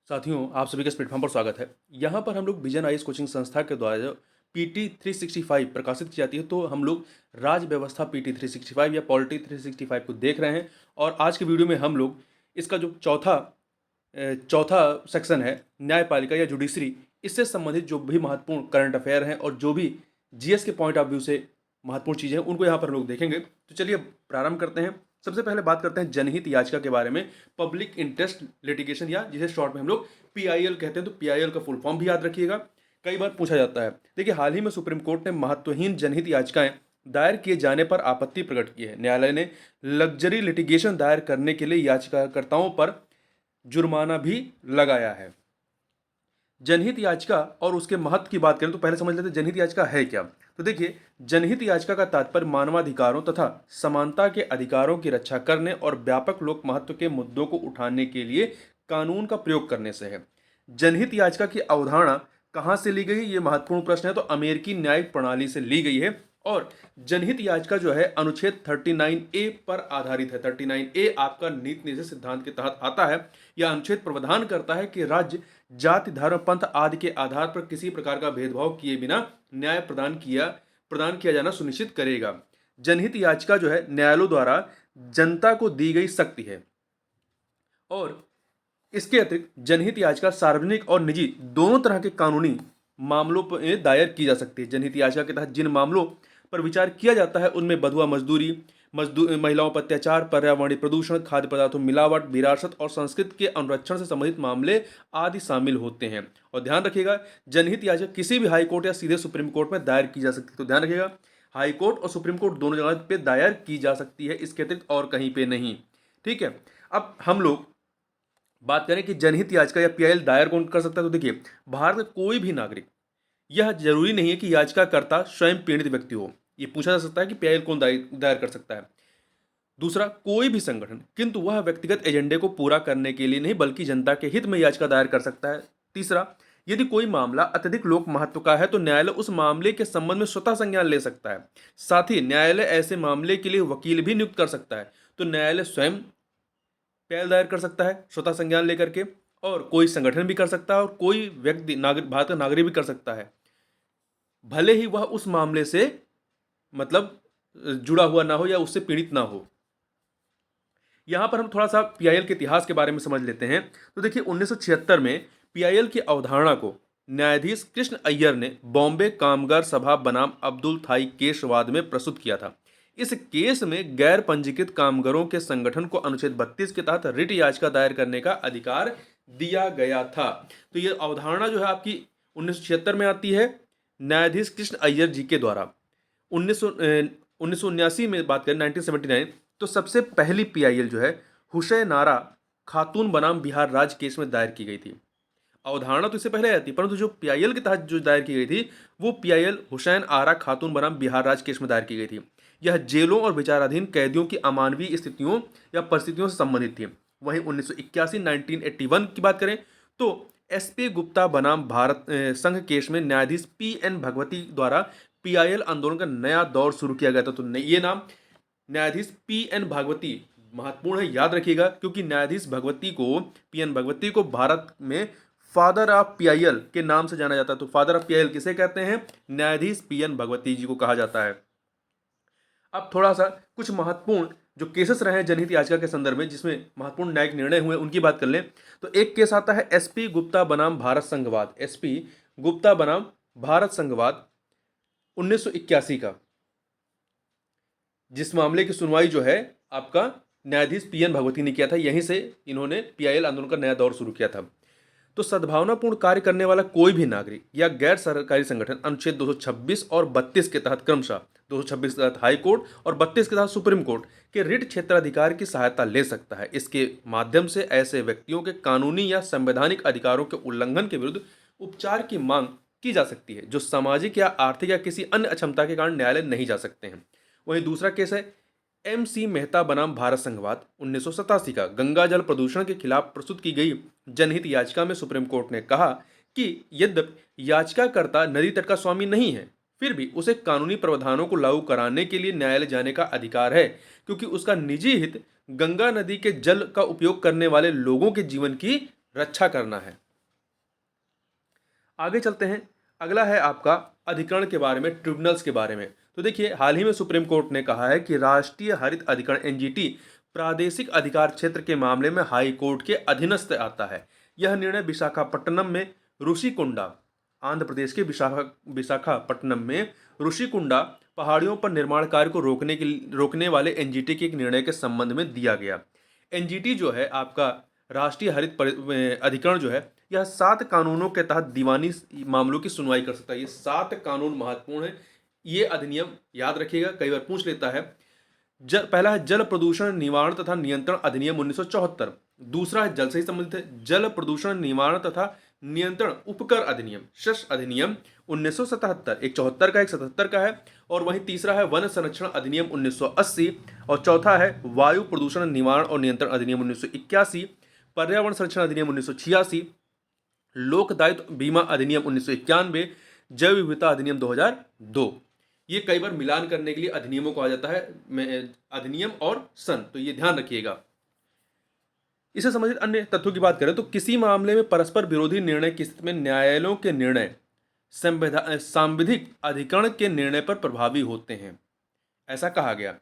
साथियों, आप सभी का इस प्लेटफॉर्म पर स्वागत है। यहाँ पर हम लोग विजन आईएएस कोचिंग संस्था के द्वारा पीटी 365 प्रकाशित की जाती है, तो हम लोग राज व्यवस्था पीटी 365 या पॉलिटी 365 को देख रहे हैं। और आज के वीडियो में हम लोग इसका जो चौथा सेक्शन है, न्यायपालिका या जुडिशरी, इससे संबंधित जो भी महत्वपूर्ण करंट अफेयर हैं और जो भी जीएस के पॉइंट ऑफ व्यू से महत्वपूर्ण चीज़ें हैं, उनको यहाँ पर हम लोग देखेंगे। तो चलिए प्रारंभ करते हैं। सबसे पहले बात करते हैं जनहित याचिका के बारे में, पब्लिक इंटरेस्ट लिटिगेशन, या जिसे शॉर्ट में हम लोग पीआईएल कहते हैं। तो पीआईएल का फुल फॉर्म भी याद रखिएगा, कई बार पूछा जाता है। देखिए, हाल ही में सुप्रीम कोर्ट ने महत्वहीन जनहित याचिकाएं दायर किए जाने पर आपत्ति प्रकट की है। न्यायालय ने लग्जरी लिटिगेशन दायर करने के लिए याचिकाकर्ताओं पर जुर्माना भी लगाया है। जनहित याचिका और उसके महत्व की बात करें तो पहले समझ लेते हैं जनहित याचिका है क्या। तो देखिए, जनहित याचिका का तात्पर्य मानवाधिकारों तथा समानता के अधिकारों की रक्षा करने और व्यापक लोक महत्व के मुद्दों को उठाने के लिए कानून का प्रयोग करने से है। जनहित याचिका की अवधारणा कहाँ से ली गई, ये महत्वपूर्ण प्रश्न है। तो अमेरिकी न्यायिक प्रणाली से ली गई है। और जनहित याचिका जो है अनुच्छेद 39A पर आधारित है। 39A आपका नीति निर्देश सिद्धांत के तहत आता है। यह अनुच्छेद प्रावधान करता है कि राज्य जाति, धर्म, पंथ आदि के आधार पर किसी प्रकार का भेदभाव किए बिना न्याय प्रदान किया जाना सुनिश्चित करेगा। जनहित याचिका जो है न्यायालयों द्वारा जनता को दी गई शक्ति है। और इसके अतिरिक्त जनहित याचिका सार्वजनिक और निजी दोनों तरह के कानूनी मामलों पर दायर की जा सकती है। जनहित याचिका के तहत जिन मामलों पर विचार किया जाता है उनमें बधुआ मजदूरी, महिलाओं पर अत्याचार, पर्यावरणीय प्रदूषण, खाद्य पदार्थों मिलावट, विरासत और संस्कृति के अनुरक्षण से संबंधित मामले आदि शामिल होते हैं। और ध्यान रखिएगा, जनहित याचिका किसी भी हाई कोर्ट या सीधे सुप्रीम कोर्ट में दायर की जा सकती है। तो ध्यान रखिएगा, हाई कोर्ट और सुप्रीम कोर्ट दोनों जगह पे दायर की जा सकती है, इसके अतिरिक्त और कहीं पे नहीं। ठीक है, अब हम लोग बात करें कि जनहित याचिका या पीआईएल दायर कौन कर सकता है। तो देखिए, भारत का कोई भी नागरिक, यह जरूरी नहीं है कि याचिकाकर्ता स्वयं पीड़ित व्यक्ति हो। ये पूछा जा सकता है कि पीआईएल कौन दायर कर सकता है। दूसरा, कोई भी संगठन, किंतु वह व्यक्तिगत एजेंडे को पूरा करने के लिए नहीं बल्कि जनता के हित में याचिका दायर कर सकता है। तीसरा, यदि कोई मामला अत्यधिक लोक महत्व का है तो न्यायालय उस मामले के संबंध में स्वतः संज्ञान ले सकता है। साथ ही न्यायालय ऐसे मामले के लिए वकील भी नियुक्त कर सकता है। तो न्यायालय स्वयं पहल दायर कर सकता है स्वतः संज्ञान लेकर के, और कोई संगठन भी कर सकता है, और कोई व्यक्ति भारत का नागरिक भी कर सकता है, भले ही वह उस मामले से मतलब जुड़ा हुआ ना हो या उससे पीड़ित ना हो। यहां पर हम थोड़ा सा पीआईएल के इतिहास के बारे में समझ लेते हैं। तो देखिए, 1976 में पीआईएल की अवधारणा को न्यायाधीश कृष्ण अय्यर ने बॉम्बे कामगार सभा बनाम अब्दुल थाई केस वाद में प्रस्तुत किया था। इस केस में गैर पंजीकृत कामगारों के संगठन को अनुच्छेद 32 के तहत रिट याचिका दायर करने का अधिकार दिया गया था। तो ये अवधारणा जो है आपकी 1976 में आती है, न्यायाधीश कृष्ण अय्यर जी के द्वारा। 1979 में बात करें, 1979, तो सबसे पहली पीआईएल जो है हुसैन आरा खातून बनाम बिहार राज्य केस में दायर की गई थी। अवधारणा तो इससे पहले आई थी, परंतु जो पीआईएल के तहत जो दायर की गई थी वो पीआईएल हुसैन आरा खातून बनाम बिहार राज्य केस में दायर की गई थी। यह जेलों और विचाराधीन कैदियों की अमानवीय स्थितियों या परिस्थितियों से संबंधित थी। वहीं 1981 1981 की बात करें तो एसपी गुप्ता बनाम भारत संघ केस में न्यायाधीश पीएन भगवती द्वारा पीआईएल आंदोलन का नया दौर शुरू किया गया था। तो ये नाम न्यायाधीश पीएन भगवती महत्वपूर्ण है, याद रखिएगा, क्योंकि न्यायाधीश भगवती को, पीएन भगवती को भारत में फादर ऑफ पीआईएल के नाम से जाना जाता है। तो फादर ऑफ पीआईएल किसे कहते हैं? न्यायाधीश पीएन भगवती जी को कहा जाता है। अब थोड़ा सा कुछ महत्वपूर्ण जो केसेस रहे हैं जनहित याचिका के संदर्भ में, जिसमें महत्वपूर्ण न्यायिक निर्णय हुए, उनकी बात कर लें तो एक केस आता है एसपी गुप्ता बनाम भारत संघवाद। एसपी गुप्ता बनाम भारत संघवाद 1981 का, जिस मामले की सुनवाई जो है आपका न्यायाधीश पीएन भगवती ने किया था। यहीं से इन्होंने पीआईएल आंदोलन का नया दौर शुरू किया था। तो सद्भावनापूर्ण कार्य करने वाला कोई भी नागरिक या गैर सरकारी संगठन अनुच्छेद 226 और 32 के तहत, क्रमशः 226 के तहत हाई कोर्ट और 32 के तहत सुप्रीम कोर्ट के रिट क्षेत्राधिकार की सहायता ले सकता है। इसके माध्यम से ऐसे व्यक्तियों के कानूनी या संवैधानिक अधिकारों के उल्लंघन के विरुद्ध उपचार की मांग की जा सकती है, जो सामाजिक या आर्थिक या किसी अन्य अक्षमता के कारण न्यायालय नहीं जा सकते हैं। वहीं दूसरा केस है एमसी मेहता बनाम भारत संघवाद 1987 का। गंगा जल प्रदूषण के खिलाफ प्रस्तुत की गई जनहित याचिका में सुप्रीम कोर्ट ने कहा कि यद्यपि याचिकाकर्ता नदी तट का स्वामी नहीं है, फिर भी उसे कानूनी प्रावधानों को लागू कराने के लिए न्यायालय जाने का अधिकार है, क्योंकि उसका निजी हित गंगा नदी के जल का उपयोग करने वाले लोगों के जीवन की रक्षा करना है। आगे चलते हैं। अगला है आपका अधिकरण के बारे में, ट्रिब्यूनल्स के बारे में। तो देखिए, हाल ही में सुप्रीम कोर्ट ने कहा है कि राष्ट्रीय हरित अधिकरण एनजीटी प्रादेशिक अधिकार क्षेत्र के मामले में हाई कोर्ट के अधीनस्थ आता है। यह निर्णय विशाखापट्टनम में ऋषिकुंडा, आंध्र प्रदेश के विशाखापट्टनम में ऋषिकुंडा पहाड़ियों पर निर्माण कार्य को रोकने वाले एनजीटी के एक निर्णय के संबंध में दिया गया। एनजीटी जो है आपका राष्ट्रीय अधिकरण जो है, यह 7 कानूनों के तहत दीवानी मामलों की सुनवाई कर सकता है। ये 7 कानून महत्वपूर्ण है। ये अधिनियम याद रखिएगा, कई बार पूछ लेता है। पहला है जल प्रदूषण निवारण तथा नियंत्रण अधिनियम 1974। दूसरा है जल से ही संबंधित है, जल प्रदूषण निवारण तथा नियंत्रण उपकर अधिनियम, शश अधिनियम 1977। एक 74 का, एक 77 का है। और वहीं तीसरा है वन संरक्षण अधिनियम 1980। और चौथा है वायु प्रदूषण निवारण और नियंत्रण अधिनियम 1981, पर्यावरण संरक्षण अधिनियम 1986, लोक दायित्व बीमा अधिनियम 1991, जैव विविधता अधिनियम 2002। ये कई बार मिलान करने के लिए अधिनियमों को आ जाता है अधिनियम और सन, तो ये ध्यान रखिएगा। इससे संबंधित अन्य तथ्यों की बात करें तो किसी मामले में परस्पर विरोधी निर्णय की स्थिति में न्यायालयों के निर्णय सांविधिक अधिकरण के निर्णय पर प्रभावी होते हैं, ऐसा कहा गया।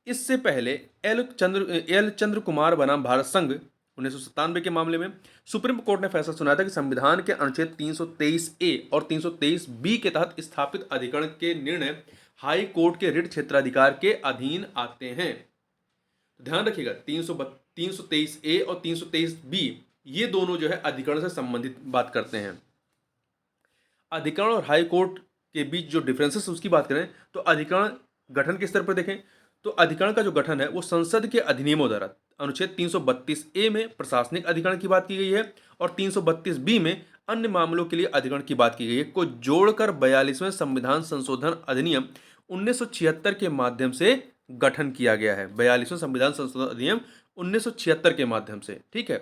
इससे पहले एल चंद्र कुमार बनाम भारत संघ 1997 के मामले में सुप्रीम कोर्ट ने फैसला सुनाया था कि संविधान के अनुच्छेद 323A और 323B के तहत स्थापित अधिकरण के निर्णय हाई कोर्ट के रिट क्षेत्राधिकार के अधीन आते हैं। ध्यान रखिएगा, 323A और 323B ये दोनों जो है अधिकरण से संबंधित बात करते हैं। अधिकरण और हाई कोर्ट के बीच जो डिफरेंसेस उसकी बात करें तो अधिकरण गठन के स्तर पर देखें तो अधिकरण का जो गठन है वो संसद के अधिनियमों द्वारा अनुच्छेद 332A में प्रशासनिक अधिकरण की बात की गई है और 332B में अन्य मामलों के लिए अधिकरण की बात की गई है, को जोड़कर 42वें संविधान संशोधन अधिनियम 1976 के माध्यम से गठन किया गया है। 42वें संविधान संशोधन अधिनियम 1976 के माध्यम से, ठीक है,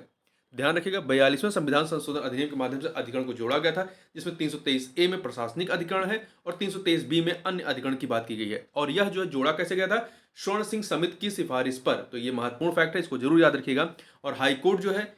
ध्यान रखिएगा। 42वें संविधान संशोधन अधिनियम के माध्यम से अधिकरण को जोड़ा गया था, जिसमें 323A में प्रशासनिक अधिकरण है और 323B में अन्य अधिकरण की बात की गई है। और यह जो है जोड़ा कैसे गया था, स्वर्ण सिंह समिति की सिफारिश पर। तो ये महत्वपूर्ण फैक्ट है, इसको जरूर याद रखिएगा। और हाईकोर्ट जो है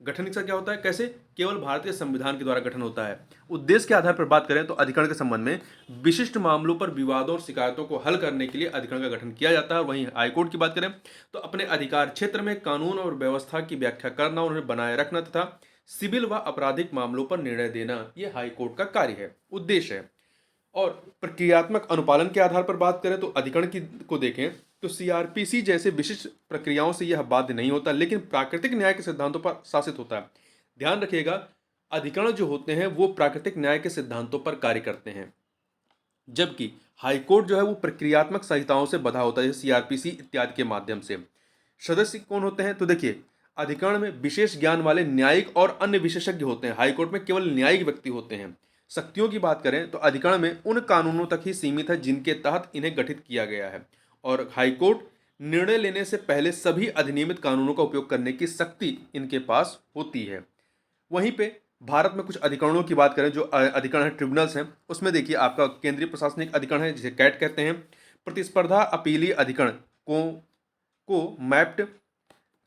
गठन का क्या होता है, कैसे, केवल भारतीय संविधान के द्वारा गठन होता है। उद्देश्य के आधार पर बात करें तो अधिकरण के संबंध में विशिष्ट मामलों पर विवादों और शिकायतों को हल करने के लिए अधिकरण का गठन किया जाता है। वहीं हाईकोर्ट की बात करें तो अपने अधिकार क्षेत्र में कानून और व्यवस्था की व्याख्या करना और उन्हें बनाए रखना तथा सिविल व आपराधिक मामलों पर निर्णय देना, यह हाईकोर्ट का कार्य है, उद्देश्य है। और प्रक्रियात्मक अनुपालन के आधार पर बात करें तो अधिकरण को देखें तो सीआरपीसी जैसे विशिष्ट प्रक्रियाओं से यह बाध्य नहीं होता, लेकिन प्राकृतिक न्याय के सिद्धांतों पर शासित होता है। ध्यान रखिएगा, अधिकरण जो होते हैं वो प्राकृतिक न्याय के सिद्धांतों पर कार्य करते हैं, जबकि हाईकोर्ट जो है वो प्रक्रियात्मक संहिताओं से बधा होता है, जैसे सीआरपीसी इत्यादि के माध्यम से। सदस्य कौन होते हैं तो देखिए, अधिकरण में विशेष ज्ञान वाले न्यायिक और अन्य विशेषज्ञ होते हैं। हाईकोर्ट में केवल न्यायिक व्यक्ति होते हैं। शक्तियों की बात करें तो अधिकरण में उन कानूनों तक ही सीमित है जिनके तहत इन्हें गठित किया गया है, और हाईकोर्ट निर्णय लेने से पहले सभी अधिनियमित कानूनों का उपयोग करने की शक्ति इनके पास होती है। वहीं पे भारत में कुछ अधिकरणों की बात करें, जो अधिकरण है ट्रिब्यूनल्स हैं, उसमें देखिए आपका केंद्रीय प्रशासनिक अधिकरण है जिसे कैट कहते हैं, प्रतिस्पर्धा अपीलीय अधिकरण को मैप्ड,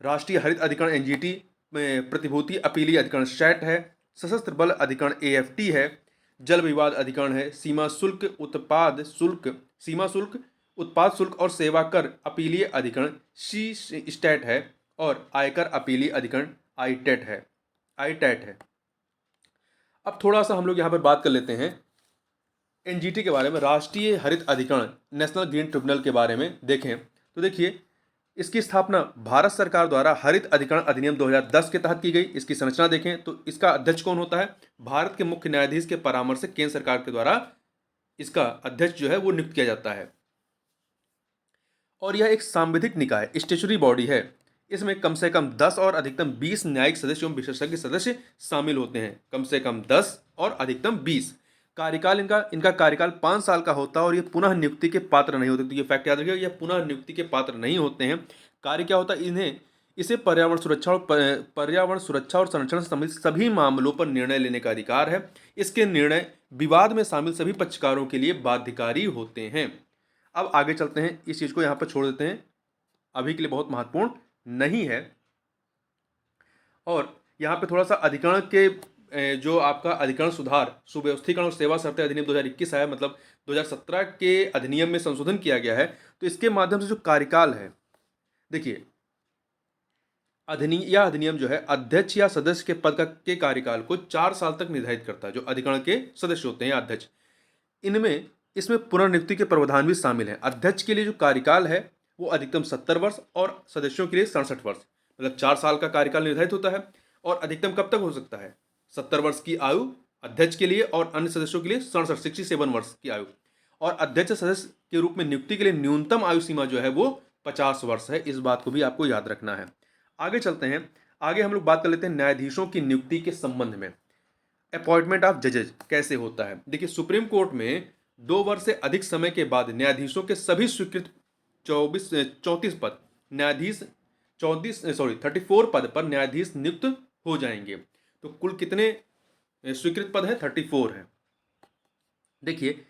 राष्ट्रीय हरित अधिकरण एनजीटी में प्रतिभूति अपीलीय अधिकरण शैट है, सशस्त्र बल अधिकरण एएफटी है, जल विवाद अधिकरण है, सीमा शुल्क उत्पाद शुल्क और सेवा कर अपीलीय अधिकरण सी स्टैट है, और आयकर अपीलीय अधिकरण आईटैट है। अब थोड़ा सा हम लोग यहाँ पर बात कर लेते हैं एनजीटी के बारे में, राष्ट्रीय हरित अधिकरण नेशनल ग्रीन ट्रिब्यूनल के बारे में देखें तो देखिए, इसकी स्थापना भारत सरकार द्वारा हरित अधिकरण अधिनियम 2010 के तहत की गई। इसकी संरचना देखें तो इसका अध्यक्ष कौन होता है, भारत के मुख्य न्यायाधीश के परामर्श से केंद्र सरकार के द्वारा इसका अध्यक्ष जो है वो नियुक्त किया जाता है। और यह एक सांविधिक निकाय, स्टेचुरी बॉडी है। इसमें कम से कम 10 और अधिकतम 20 न्यायिक सदस्य एवं विशेषज्ञ सदस्य शामिल होते हैं। कम से कम 10 और अधिकतम 20। कार्यकाल इनका कार्यकाल 5 साल का होता है और ये पुनः नियुक्ति के पात्र नहीं होते। तो ये फैक्ट याद रखिएगा, ये पुनः नियुक्ति के पात्र नहीं होते हैं। कार्य क्या होता है, इसे पर्यावरण सुरक्षा और संरक्षण से संबंधित सभी मामलों पर निर्णय लेने का अधिकार है। इसके निर्णय विवाद में शामिल सभी पक्षकारों के लिए बाध्यकारी होते हैं। अब आगे चलते हैं, इस चीज को यहाँ पर छोड़ देते हैं, अभी के लिए बहुत महत्वपूर्ण नहीं है। और यहाँ पे थोड़ा सा अधिकरण के जो आपका अधिकरण सुधार सुव्यवस्थीकरण और सेवा शर्तें अधिनियम 2021 आया, मतलब 2017 के अधिनियम में संशोधन किया गया है। तो इसके माध्यम से जो कार्यकाल है, देखिए यह अधिनियम जो है अध्यक्ष या सदस्य के पद के कार्यकाल को 4 साल तक निर्धारित करता है। जो अधिकरण के सदस्य होते हैं अध्यक्ष, इनमें इसमें पुनर्नियुक्ति के प्रावधान भी शामिल हैं। अध्यक्ष के लिए जो कार्यकाल है वो अधिकतम 70 वर्ष और सदस्यों के लिए 67 वर्ष, मतलब 4 साल का कार्यकाल निर्धारित होता है। और अधिकतम कब तक हो सकता है? 70 वर्ष की आयु अध्यक्ष के लिए और अन्य सदस्यों के लिए 67 वर्ष की आयु। और अध्यक्ष सदस्य के रूप में नियुक्ति के लिए न्यूनतम आयु सीमा जो है वो 50 वर्ष है। इस बात को भी आपको याद रखना है। आगे चलते हैं, आगे हम लोग बात कर लेते हैं न्यायाधीशों की नियुक्ति के संबंध में। अपॉइंटमेंट ऑफ जजेज कैसे होता है? देखिए, सुप्रीम कोर्ट में 2 वर्ष से अधिक समय के बाद न्यायाधीशों के सभी स्वीकृत 34 पद न्यायाधीश 34 पद पर न्यायाधीश नियुक्त हो जाएंगे। तो कुल कितने स्वीकृत पद हैं? 34 है। देखिए,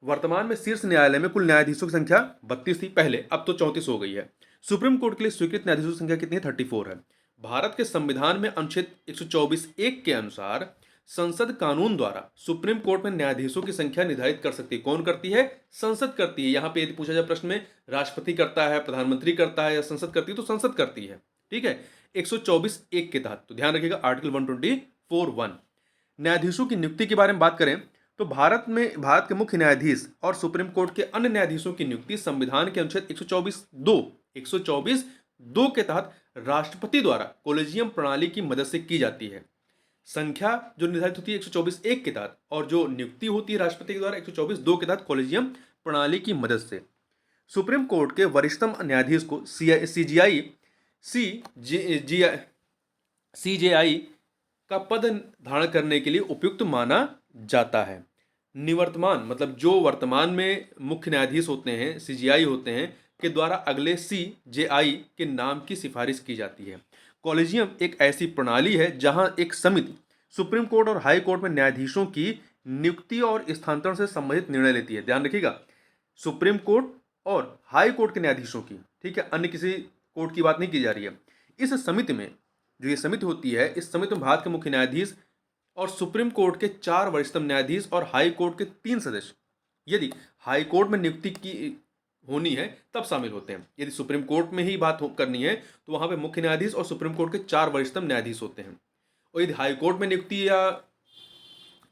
वर्तमान में शीर्ष न्यायालय में कुल न्यायाधीशों की संख्या 32 थी पहले, अब तो 34 हो गई है। सुप्रीम कोर्ट के लिए स्वीकृत न्यायाधीशों की संख्या कितनी है? 34 है। भारत के संविधान में अनुच्छेद 124(1) के अनुसार संसद कानून द्वारा सुप्रीम कोर्ट में न्यायाधीशों की संख्या निर्धारित कर सकती है। कौन करती है? संसद करती है। यहाँ पे यदि पूछा जाए प्रश्न में, राष्ट्रपति करता है, प्रधानमंत्री करता है या संसद करती है, तो संसद करती है। ठीक है, 124(1) के तहत। तो ध्यान रखिएगा, आर्टिकल 124(1). न्यायाधीशों की नियुक्ति के बारे में बात करें तो भारत के मुख्य न्यायाधीश और सुप्रीम कोर्ट के अन्य न्यायाधीशों की नियुक्ति संविधान के अनुच्छेद 124(2) के तहत राष्ट्रपति द्वारा कोलेजियम प्रणाली की मदद से की जाती है। संख्या जो निर्धारित होती है 124(1) के तहत, और जो नियुक्ति होती है राष्ट्रपति के द्वारा 124(2) के तहत कोलेजियम प्रणाली की मदद से। सुप्रीम कोर्ट के वरिष्ठतम न्यायाधीश को सीजेआई का पद धारण करने के लिए उपयुक्त माना जाता है। निवर्तमान मतलब जो वर्तमान में मुख्य न्यायाधीश होते हैं, सीजेआई होते हैं, के द्वारा अगले सीजेआई के नाम की सिफारिश की जाती है। कॉलेजियम एक ऐसी प्रणाली है जहां एक समिति सुप्रीम कोर्ट और हाई कोर्ट में न्यायाधीशों की नियुक्ति और स्थानांतरण से संबंधित निर्णय लेती है। ध्यान रखिएगा, सुप्रीम कोर्ट और हाई कोर्ट के न्यायाधीशों की, ठीक है, अन्य किसी कोर्ट की बात नहीं की जा रही है। इस समिति में जो ये समिति होती है, इस समिति में भारत के मुख्य न्यायाधीश और सुप्रीम कोर्ट के 4 वरिष्ठतम न्यायाधीश और हाई कोर्ट के 3 सदस्य, यदि हाई कोर्ट में नियुक्ति की होनी है तब शामिल होते हैं। यदि सुप्रीम कोर्ट में ही बात करनी है तो वहां पे मुख्य न्यायाधीश और सुप्रीम कोर्ट के 4 वरिष्ठतम न्यायाधीश होते हैं। और यदि हाई कोर्ट में नियुक्ति या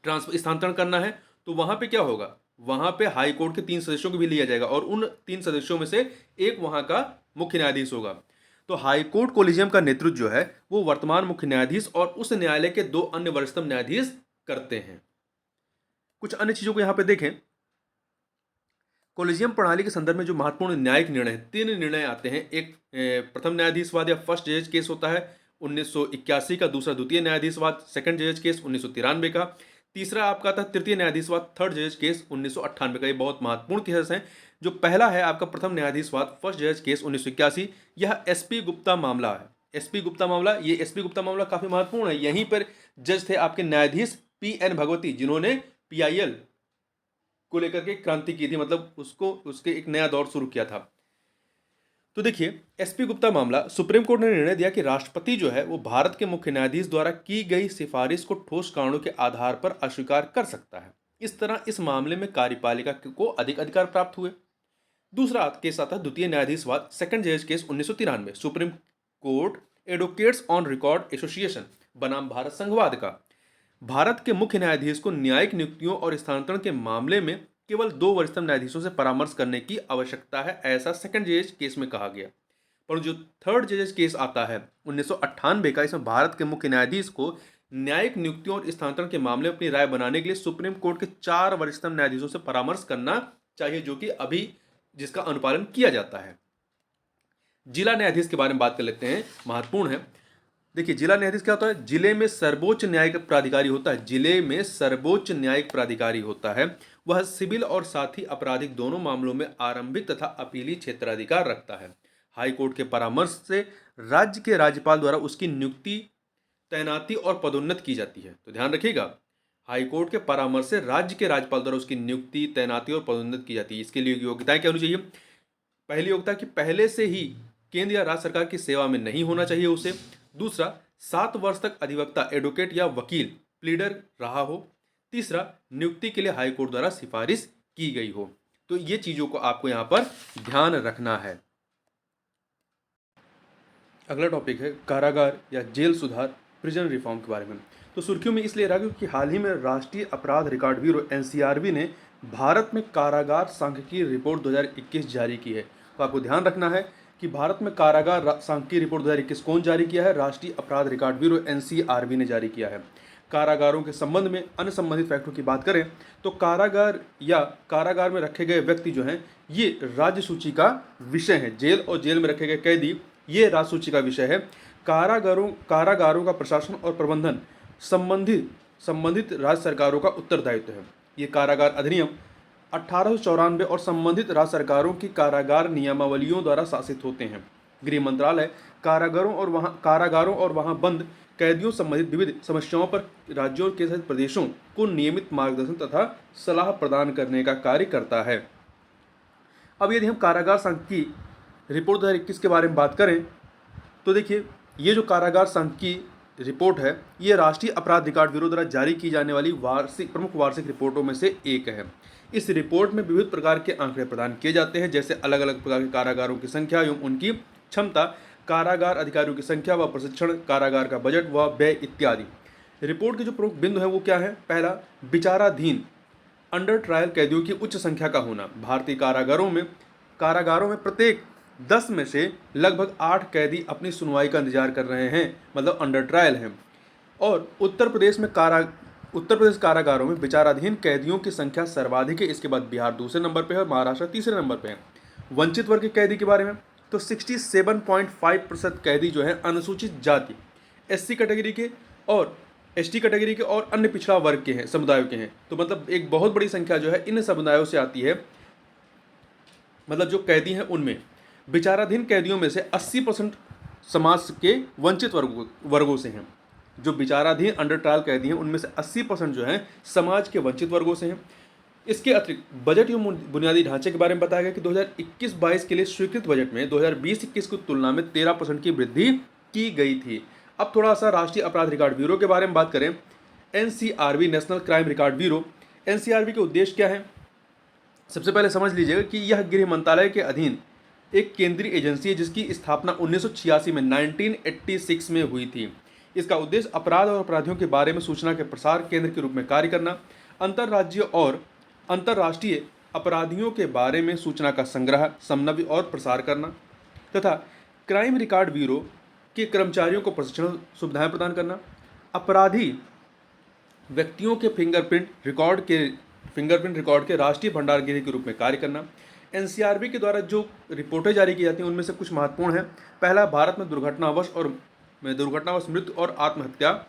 स्थानांतरण करना है तो वहां पे क्या होगा? वहां पे हाई कोर्ट के 3 सदस्यों को भी लिया जाएगा और उन 3 सदस्यों में से एक वहां का मुख्य न्यायाधीश होगा। तो हाई कोर्ट कोलिजियम का नेतृत्व जो है वो वर्तमान मुख्य न्यायाधीश और उस न्यायालय के 2 अन्य वरिष्ठतम न्यायाधीश करते हैं। कुछ अन्य चीजों को यहां पे देखें। कोलिजियम प्रणाली के संदर्भ में जो महत्वपूर्ण न्यायिक निर्णय है, 3 निर्णय आते हैं। एक प्रथम न्यायाधीशवाद या फर्स्ट जज केस होता है 1981 का, दूसरा द्वितीय न्यायाधीशवाद सेकंड जज केस 1993 का, तीसरा आपका था तृतीय न्यायाधीशवाद थर्ड जज केस 1998 का। ये बहुत महत्वपूर्ण केस हैं। जो पहला है आपका प्रथम न्यायाधीशवाद फर्स्ट जज केस 1981, यह एसपी गुप्ता मामला है। एसपी गुप्ता मामला, ये एसपी गुप्ता मामला काफी महत्वपूर्ण है। यहीं पर जज थे आपके न्यायाधीश पीएन भगवती, जिन्होंने पीआईएल को लेकर के क्रांति की थी, मतलब उसके एक नया दौर शुरू किया था। तो देखिए, एसपी गुप्ता मामला, सुप्रीम कोर्ट ने निर्णय दिया कि राष्ट्रपति जो है वो भारत के मुख्य न्यायाधीश द्वारा की गई सिफारिश को ठोस कारणों के आधार पर अस्वीकार कर सकता है। इस तरह इस मामले में कार्यपालिका को अधिक अधिकार प्राप्त हुए। दूसरा केस आता है द्वितीय न्यायाधीशवाद सेकंड जज case 1993, supreme court advocates on record association बनाम भारत संघवाद का। भारत के मुख्य न्यायाधीश को न्यायिक नियुक्तियों और स्थानांतरण के मामले में केवल 2 वरिष्ठतम न्यायाधीशों से परामर्श करने की आवश्यकता है, ऐसा सेकंड जज केस में कहा गया। पर जो थर्ड जज केस आता है 1998 का, इसमें भारत के मुख्य न्यायाधीश को न्यायिक नियुक्तियों और स्थानांतरण के मामले में अपनी राय बनाने के लिए सुप्रीम कोर्ट के 4 वरिष्ठतम न्यायाधीशों से परामर्श करना चाहिए, जो कि अभी जिसका अनुपालन किया जाता है। जिला न्यायाधीश के बारे में बात कर लेते हैं, महत्वपूर्ण है। देखिए, जिला न्यायाधीश क्या होता है? जिले में सर्वोच्च न्यायिक प्राधिकारी होता है। जिले में सर्वोच्च न्यायिक प्राधिकारी होता है। वह सिविल और साथ ही आपराधिक दोनों मामलों में आरंभिक तथा अपीली क्षेत्राधिकार रखता है। हाई कोर्ट के परामर्श से राज्य के राज्यपाल द्वारा उसकी नियुक्ति, तैनाती और पदोन्नति की जाती है। तो ध्यान रखिएगा, हाई कोर्ट के परामर्श से राज्य के राज्यपाल द्वारा उसकी नियुक्ति, तैनाती और पदोन्नति की जाती है। इसके लिए योग्यताएं क्या होनी चाहिए? पहली योग्यता कि पहले से ही केंद्र या राज्य सरकार की सेवा में नहीं होना चाहिए उसे। दूसरा, 7 वर्ष तक अधिवक्ता एडवोकेट या वकील प्लीडर रहा हो। तीसरा, नियुक्ति के लिए हाईकोर्ट द्वारा सिफारिश की गई हो। तो ये चीज़ों को आपको यहाँ पर ध्यान रखना है। अगला टॉपिक है कारागार या जेल सुधार, प्रिजन रिफॉर्म के बारे में। तो सुर्खियों में इसलिए रहा क्योंकि हाल ही में राष्ट्रीय अपराध रिकॉर्ड ब्यूरो एनसीआरबी ने भारत में कारागार सांख्यिकी रिपोर्ट 2021 जारी की है। तो आपको ध्यान रखना है कि भारत में कारागार सांख्यिकी रिपोर्ट 2021 कौन जारी किया है? राष्ट्रीय अपराध रिकॉर्ड ब्यूरो एनसीआरबी ने जारी किया है। कारागारों के संबंध में अन्य संबंधित फैक्टरों की बात करें तो कारागार या कारागार में रखे गए व्यक्ति जो हैं ये राज्य सूची का विषय है। जेल और जेल में रखे गए कैदी ये राज्य सूची का विषय है। कारागारों का प्रशासन और प्रबंधन संबंधित राज्य सरकारों का उत्तरदायित्व है। ये कारागार अधिनियम 1894 और संबंधित राज्य सरकारों की कारागार नियमावलियों द्वारा शासित होते हैं। गृह मंत्रालय कारागारों और वहां बंद कैदियों संबंधित विविध समस्याओं पर राज्यों के सहित प्रदेशों को नियमित मार्गदर्शन तथा सलाह प्रदान करने का कार्य करता है। अब यदि हम कारागार सांख्यिकी रिपोर्ट 2021 के बारे में बात करें तो देखिए, ये जो कारागार सांख्यिकी रिपोर्ट है ये राष्ट्रीय अपराध रिकॉर्ड ब्यूरो द्वारा जारी की जाने वाली प्रमुख वार्षिक रिपोर्टों में से एक है। इस रिपोर्ट में विविध प्रकार के आंकड़े प्रदान किए जाते हैं, जैसे अलग अलग प्रकार के कारागारों की संख्या एवं उनकी क्षमता, कारागार अधिकारियों की संख्या व प्रशिक्षण, कारागार का बजट व व्यय इत्यादि। रिपोर्ट के जो प्रमुख बिंदु हैं वो क्या है? पहला, विचाराधीन अंडर ट्रायल कैदियों की उच्च संख्या का होना। भारतीय कारागारों में प्रत्येक 10 में से लगभग 8 कैदी अपनी सुनवाई का इंतजार कर रहे हैं, मतलब अंडर ट्रायल हैं। और उत्तर प्रदेश कारागारों में विचाराधीन कैदियों की संख्या सर्वाधिक है। इसके बाद बिहार दूसरे नंबर पर है और महाराष्ट्र तीसरे नंबर पर है। वंचित वर्ग के कैदी के बारे में तो 67.5% कैदी जो है अनुसूचित जाति, एससी कैटेगरी के और एसटी कैटेगरी के और अन्य पिछड़ा वर्ग के हैं, समुदायों के हैं। तो मतलब एक बहुत बड़ी संख्या जो है इन समुदायों से आती है, मतलब जो कैदी हैं उनमें। विचाराधीन कैदियों में से 80% समाज के वंचित वर्गों से हैं। जो विचाराधीन अंडर ट्रायल कैदी हैं उनमें से 80% जो हैं समाज के वंचित वर्गों से हैं। इसके अतिरिक्त बजट एवं बुनियादी ढांचे के बारे में बताया गया कि 2021-22 के लिए स्वीकृत बजट में 2020-21 की तुलना में 13% की वृद्धि की गई थी। अब थोड़ा सा राष्ट्रीय अपराध रिकॉर्ड ब्यूरो के बारे में बात करें। NCRB, national crime record bureau, NCRB के उद्देश्य क्या है? सबसे पहले समझ लीजिएगा कि यह गृह मंत्रालय के अधीन एक केंद्रीय एजेंसी है जिसकी स्थापना 1986 में 1986 में हुई थी। इसका उद्देश्य अपराध और अपराधियों के बारे में सूचना के प्रसार केंद्र के रूप में कार्य करना, अंतर्राज्यीय और अंतर्राष्ट्रीय अपराधियों के बारे में सूचना का संग्रह, समन्वय और प्रसार करना तथा क्राइम रिकॉर्ड ब्यूरो के कर्मचारियों को प्रशिक्षण सुविधाएं प्रदान करना, अपराधी व्यक्तियों के फिंगरप्रिंट रिकॉर्ड के राष्ट्रीय भंडारगृह के रूप में कार्य करना। एनसीआरबी के द्वारा जो रिपोर्टें जारी की जाती हैं उनमें से कुछ महत्वपूर्ण हैं। पहला, भारत में दुर्घटनावश मृत्यु और आत्महत्या,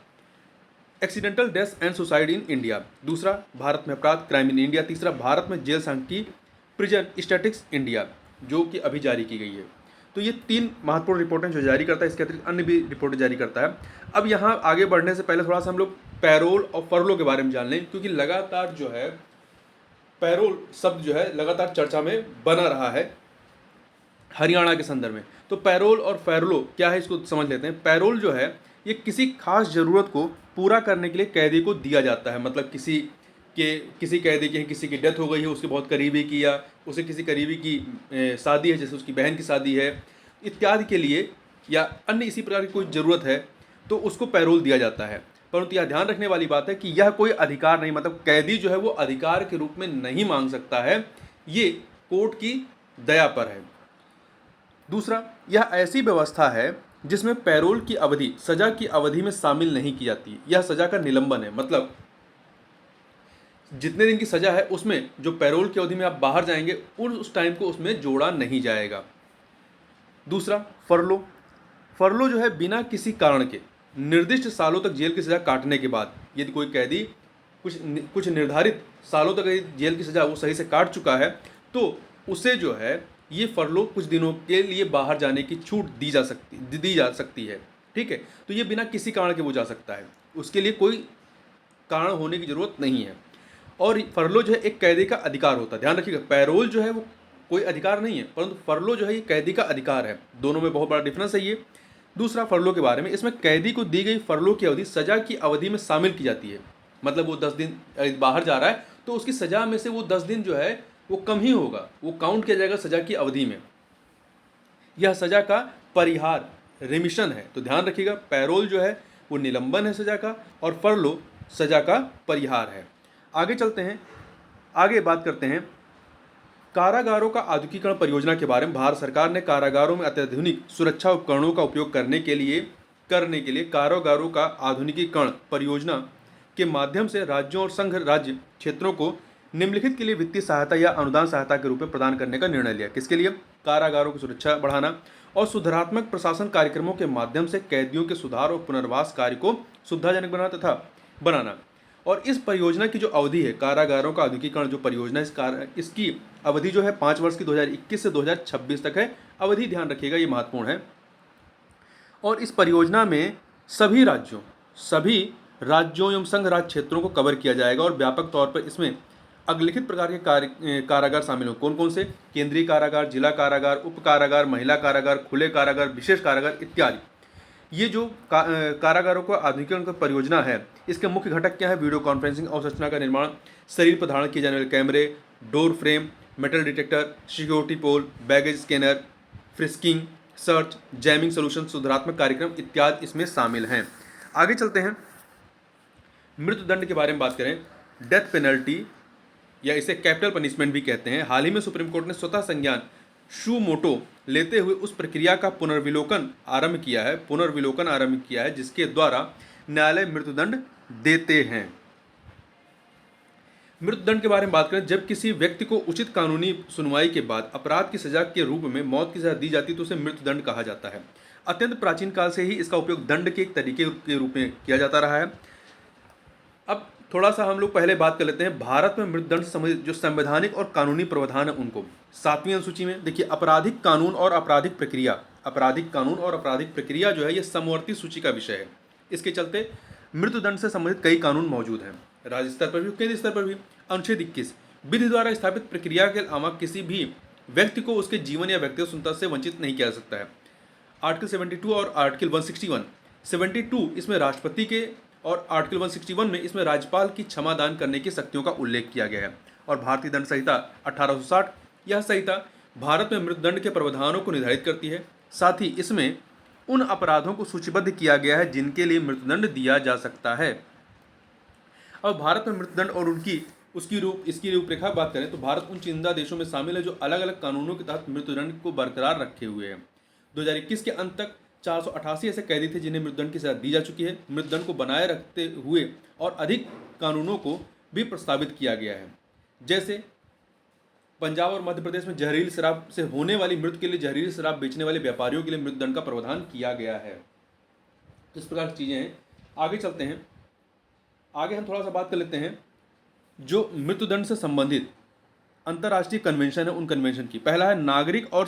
accidental death and suicide in India. दूसरा, भारत में अपराध, क्राइम इन इंडिया। तीसरा, भारत में जेल सांख्यिकी, प्रिजन स्टैटिस्टिक्स इंडिया, जो कि अभी जारी की गई है। तो ये 3 महत्वपूर्ण रिपोर्टें जो जारी करता है, इसके अतिरिक्त अन्य भी रिपोर्टें जारी करता है। अब यहाँ आगे बढ़ने से पहले थोड़ा सा हम लोग पैरोल और फरलो के बारे में जान लें, क्योंकि लगातार जो है पैरोल शब्द जो है लगातार चर्चा में बना रहा है हरियाणा के संदर्भ में। तो पैरोल और फैरलो क्या है इसको समझ लेते हैं। पैरोल जो है ये किसी खास ज़रूरत को पूरा करने के लिए कैदी को दिया जाता है। मतलब किसी कैदी की किसी की डेथ हो गई है, उसके बहुत करीबी की, या उसे किसी करीबी की शादी है, जैसे उसकी बहन की शादी है इत्यादि के लिए, या अन्य इसी प्रकार की कोई ज़रूरत है तो उसको पैरोल दिया जाता है। परंतु यह ध्यान रखने वाली बात है कि यह कोई अधिकार नहीं, मतलब कैदी जो है वो अधिकार के रूप में नहीं मांग सकता है, ये कोर्ट की दया पर है। दूसरा, यह ऐसी व्यवस्था है जिसमें पैरोल की अवधि सजा की अवधि में शामिल नहीं की जाती। यह सजा का निलंबन है, मतलब जितने दिन की सजा है उसमें जो पैरोल की अवधि में आप बाहर जाएंगे उस टाइम को उसमें जोड़ा नहीं जाएगा। दूसरा, फरलो जो है बिना किसी कारण के निर्दिष्ट सालों तक जेल की सजा काटने के बाद, यदि कोई कैदी कुछ निर्धारित सालों तक जेल की सजा वो सही से काट चुका है तो उसे जो है ये फरलो कुछ दिनों के लिए बाहर जाने की छूट दी जा सकती है। ठीक है, तो ये बिना किसी कारण के वो जा सकता है, उसके लिए कोई कारण होने की ज़रूरत नहीं है। और फरलो जो है एक कैदी का अधिकार होता है, ध्यान रखिएगा। पैरोल जो है वो कोई अधिकार नहीं है, परंतु फरलो जो है ये कैदी का अधिकार है। दोनों में बहुत बड़ा डिफरेंस है ये। दूसरा फरलो के बारे में, इसमें कैदी को दी गई फरलो की अवधि सजा की अवधि में शामिल की जाती है। मतलब वो 10 दिन बाहर जा रहा है तो उसकी सजा में से वो 10 दिन जो है वो कम ही होगा, वो काउंट किया जाएगा सजा की अवधि में। यह सजा का परिहार रिमिशन है, तो ध्यान रखिएगा, पैरोल जो है वो निलंबन है सजा का, और फरलो सजा का परिहार है। आगे चलते हैं, आगे बात करते हैं कारागारों का आधुनिकीकरण परियोजना के बारे में। भारत सरकार ने कारागारों में अत्याधुनिक सुरक्षा उपकरणों का उपयोग करने के लिए कारागारों का आधुनिकीकरण परियोजना के माध्यम से राज्यों और संघ राज्य क्षेत्रों को निम्नलिखित के लिए वित्तीय सहायता या अनुदान सहायता के रूप में प्रदान करने का निर्णय लिया। किसके लिए? कारागारों की सुरक्षा बढ़ाना और सुधारात्मक प्रशासन कार्यक्रमों के माध्यम से कैदियों के सुधार और पुनर्वास कार्य को सुविधाजनक बनाना। और इस परियोजना की जो अवधि है, कारागारों का आधुनिकीकरण जो परियोजना है, इसकी अवधि जो है 5 वर्ष की 2021 से 2026 तक है। अवधि ध्यान रखिएगा, ये महत्वपूर्ण है। और इस परियोजना में सभी राज्यों एवं संघ राज्य क्षेत्रों को कवर किया जाएगा और व्यापक तौर पर इसमें अग्रलिखित प्रकार के कारागार शामिल हो। कौन कौन से? केंद्रीय कारागार, जिला कारागार, उप कारागार, महिला कारागार, खुले कारागार, विशेष कारागार इत्यादि। ये जो कारागारों का आधुनिकीकरण परियोजना है, इसके मुख्य घटक क्या है? वीडियो कॉन्फ्रेंसिंग अवसंरचना का निर्माण, शरीर पर धारण किए जाने वाले कैमरे, door frame, metal detector, security pole, baggage scanner, frisking, search, jamming solution, सुधारात्मक कार्यक्रम इत्यादि इसमें शामिल हैं। आगे चलते हैं, मृत्युदंड के बारे में बात करें। डेथ पेनल्टी या इसे कैपिटल पनिशमेंट भी कहते हैं। हाल ही में सुप्रीम कोर्ट ने स्वतः संज्ञान शू मोटो लेते हुए उस प्रक्रिया का पुनर्विलोकन आरंभ किया है जिसके द्वारा न्यायालय मृत्युदंड देते हैं। मृत्युदंड के बारे में बात करें, जब किसी व्यक्ति को उचित कानूनी सुनवाई के बाद अपराध की सजा के रूप में मौत की सजा दी जाती है तो उसे मृत्युदंड कहा जाता है। अत्यंत प्राचीन काल से ही इसका उपयोग दंड के एक तरीके के रूप में किया जाता रहा है। अब थोड़ा सा हम लोग पहले बात कर लेते हैं भारत में मृत्युदंड से संबंधित जो संवैधानिक और कानूनी प्रावधान है उनको। 7वीं अनुसूची में देखिए, आपराधिक कानून और आपराधिक प्रक्रिया जो है ये समवर्ती सूची का विषय है। इसके चलते मृत्युदंड से संबंधित कई कानून मौजूद हैं, राज्य स्तर पर भी, केंद्रीय स्तर पर भी। अनुच्छेद 21, विधि द्वारा स्थापित प्रक्रिया के अलावा किसी भी व्यक्ति को उसके जीवन या व्यक्तिगत स्वतंत्रता से वंचित नहीं किया जा सकता है। आर्टिकल 72 और आर्टिकल 161 इसमें राष्ट्रपति के और आर्टिकल 161 में इसमें राज्यपाल की क्षमा दान करने की शक्तियों का उल्लेख किया गया है। और भारतीय दंड संहिता 1860, यह संहिता भारत में मृत्युदंड के प्रावधानों को निर्धारित करती है। साथ ही इसमें उन अपराधों को सूचीबद्ध किया गया है जिनके लिए मृत्युदंड दिया जा सकता है। अब भारत में मृत्युदंड और इसकी रूपरेखा बात करें तो भारत उन चुनिंदा देशों में शामिल है जो अलग अलग कानूनों के तहत मृत्युदंड को बरकरार रखे हुए हैं। 2021 के अंत तक 488 ऐसे कैदी थे जिन्हें मृत्युदंड की सजा दी जा चुकी है। मृत्युदंड को बनाए रखते हुए और अधिक कानूनों को भी प्रस्तावित किया गया है। जैसे पंजाब और मध्य प्रदेश में जहरीली शराब से होने वाली मृत्यु के लिए जहरीली शराब बेचने वाले व्यापारियों के लिए मृत्युदंड का प्रावधान किया गया है। तो इस प्रकार की चीजें हैं। आगे चलते हैं, आगे हम थोड़ा सा बात कर लेते हैं जो मृत्युदंड से संबंधित अंतर्राष्ट्रीय कन्वेंशन है उन कन्वेंशन की। पहला है नागरिक और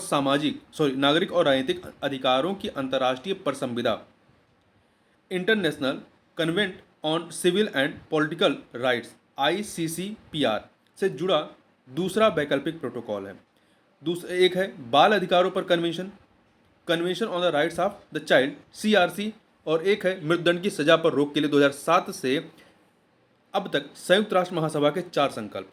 राजनीतिक अधिकारों की अंतर्राष्ट्रीय परिसंविदा, international covenant on civil and political rights ICCPR से जुड़ा दूसरा वैकल्पिक प्रोटोकॉल है। एक है बाल अधिकारों पर convention on the rights of the child CRC, और एक है मृत्युदंड की सजा पर रोक के लिए 2007 से अब तक संयुक्त राष्ट्र महासभा के 4 संकल्प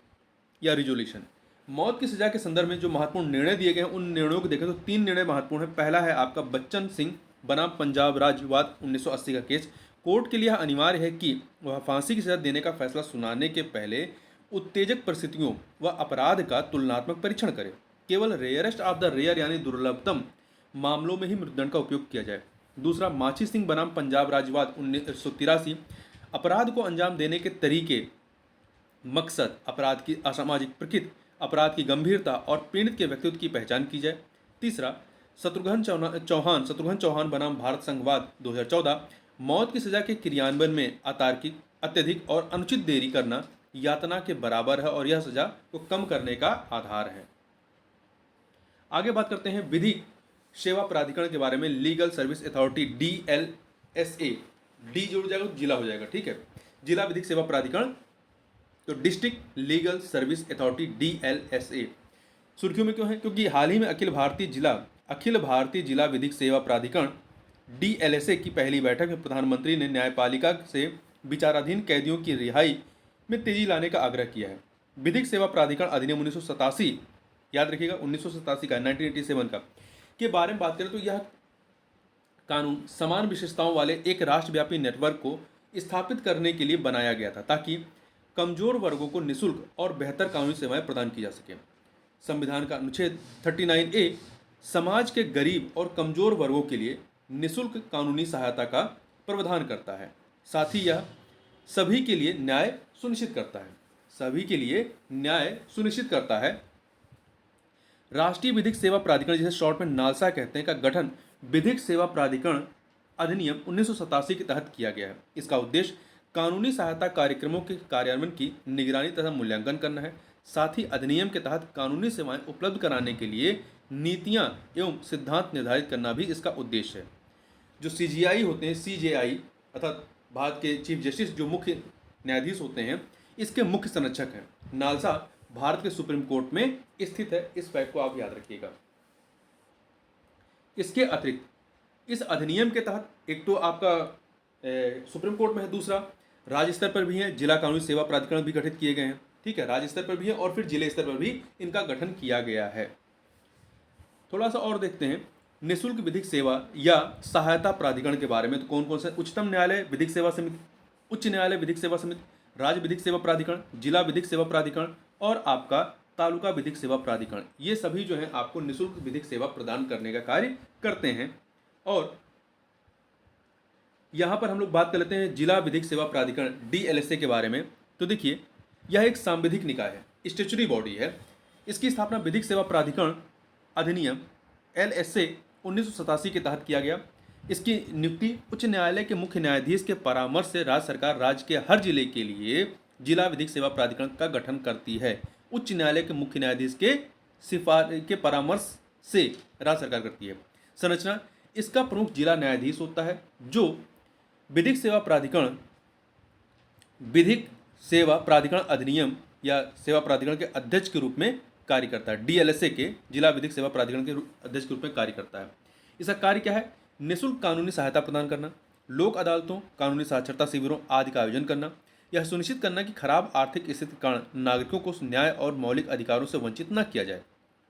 या रिजोल्यूशन। मौत की सजा के संदर्भ में जो महत्वपूर्ण निर्णय दिए गए हैं उन निर्णयों को देखें तो 3 निर्णय महत्वपूर्ण है। पहला है आपका बच्चन सिंह बनाम पंजाब राज्य विवाद 1980 का केस। कोर्ट के लिए अनिवार्य है कि वह फांसी की सजा देने का फैसला सुनाने के पहले उत्तेजक परिस्थितियों व अपराध का तुलनात्मक परीक्षण करे। केवल रेयरेस्ट ऑफ द रेयर यानी दुर्लभतम मामलों में ही मृत्युदंड का उपयोग किया जाए। दूसरा माछी सिंह बनाम पंजाब राज्य विवाद 1983, अपराध को अंजाम देने के तरीके, मकसद, अपराध की असामाजिक प्रकृति, अपराध की गंभीरता और पीड़ित के व्यक्तित्व की पहचान की जाए। तीसरा शत्रुघ्न चौहान बनाम भारत संघवाद 2014, मौत की सजा के क्रियान्वयन में अतार्किक, अत्यधिक और अनुचित देरी करना यातना के बराबर है और यह सजा को कम करने का आधार है। आगे बात करते हैं विधिक सेवा प्राधिकरण के बारे में। Legal service authority DLSA, D जुड़ जाएगा तो जिला हो जाएगा, ठीक है। जिला विधिक सेवा प्राधिकरण तो district legal service authority DLSA सुर्खियों में क्यों है? क्योंकि हाल ही में अखिल भारतीय जिला विधिक सेवा प्राधिकरण DLSA की पहली बैठक में प्रधानमंत्री ने न्यायपालिका से विचाराधीन कैदियों की रिहाई में तेजी लाने का आग्रह किया है। विधिक सेवा प्राधिकरण अधिनियम 1987, याद रखिएगा 1987 का, 1987 का, के बारे में बात करें तो यह कानून समान विशेषताओं वाले एक राष्ट्रव्यापी नेटवर्क को स्थापित करने के लिए बनाया गया था ताकि कमजोर वर्गों को निःशुल्क और बेहतर कानूनी सेवाएं प्रदान की जा सकें। संविधान का अनुच्छेद 39A समाज के गरीब और कमजोर वर्गों के लिए निःशुल्क कानूनी सहायता का प्रावधान करता है। साथ ही यह सभी के लिए न्याय सुनिश्चित करता है। सभी के लिए न्याय सुनिश्चित करता है। राष्ट्रीय विधिक सेवा प्राधिकरण, जिसे शॉर्ट में नालसा कहते हैं, का गठन विधिक सेवा प्राधिकरण अधिनियम 1987 के तहत किया गया है। इसका उद्देश्य कानूनी सहायता कार्यक्रमों के कार्यान्वयन की निगरानी तथा मूल्यांकन करना है। साथ ही अधिनियम के तहत कानूनी सेवाएं उपलब्ध कराने के लिए नीतियां एवं सिद्धांत निर्धारित करना भी इसका उद्देश्य है। जो CGI होते हैं, CJI अर्थात भारत के चीफ जस्टिस, जो मुख्य न्यायाधीश होते हैं, इसके मुख्य संरक्षक हैं। नालसा भारत के सुप्रीम कोर्ट में स्थित है। इस फैक्ट को आप याद रखिएगा। इसके अतिरिक्त इस अधिनियम के तहत एक तो आपका सुप्रीम कोर्ट में है, दूसरा राज्य स्तर पर भी है, जिला कानूनी सेवा प्राधिकरण भी गठित किए गए हैं। ठीक है, राज्य स्तर पर भी है और फिर जिले स्तर पर भी इनका गठन किया गया है। थोड़ा सा और देखते हैं निःशुल्क विधिक सेवा या सहायता प्राधिकरण के बारे में। तो कौन कौन से? उच्चतम न्यायालय विधिक सेवा समिति, उच्च न्यायालय विधिक सेवा समिति, राज्य विधिक सेवा प्राधिकरण, जिला विधिक सेवा प्राधिकरण और आपका तालुका विधिक सेवा प्राधिकरण। ये सभी जो है आपको निःशुल्क विधिक सेवा प्रदान करने का कार्य करते हैं। और यहाँ पर हम लोग बात कर लेते हैं जिला विधिक सेवा प्राधिकरण DLSA के बारे में। तो देखिए, यह एक सांविधिक निकाय है, स्टेचुरी बॉडी है। इसकी स्थापना विधिक सेवा प्राधिकरण अधिनियम LSA 1987 के तहत किया गया। इसकी नियुक्ति उच्च न्यायालय के मुख्य न्यायाधीश के परामर्श से राज्य सरकार राज्य के हर जिले के लिए जिला विधिक सेवा प्राधिकरण का गठन करती है। उच्च न्यायालय के मुख्य न्यायाधीश के परामर्श से राज्य सरकार करती है। संरचना: इसका प्रमुख जिला न्यायाधीश होता है, जो विधिक सेवा प्राधिकरण अधिनियम या सेवा प्राधिकरण के अध्यक्ष के रूप में कार्य करता है। DLSA के जिला विधिक सेवा प्राधिकरण के अध्यक्ष के रूप में कार्य करता है। इसका कार्य क्या है? निःशुल्क कानूनी सहायता प्रदान करना, लोक अदालतों, कानूनी साक्षरता शिविरों आदि का आयोजन करना, यह सुनिश्चित करना कि खराब आर्थिक स्थिति के कारण नागरिकों को न्याय और मौलिक अधिकारों से वंचित न किया जाए।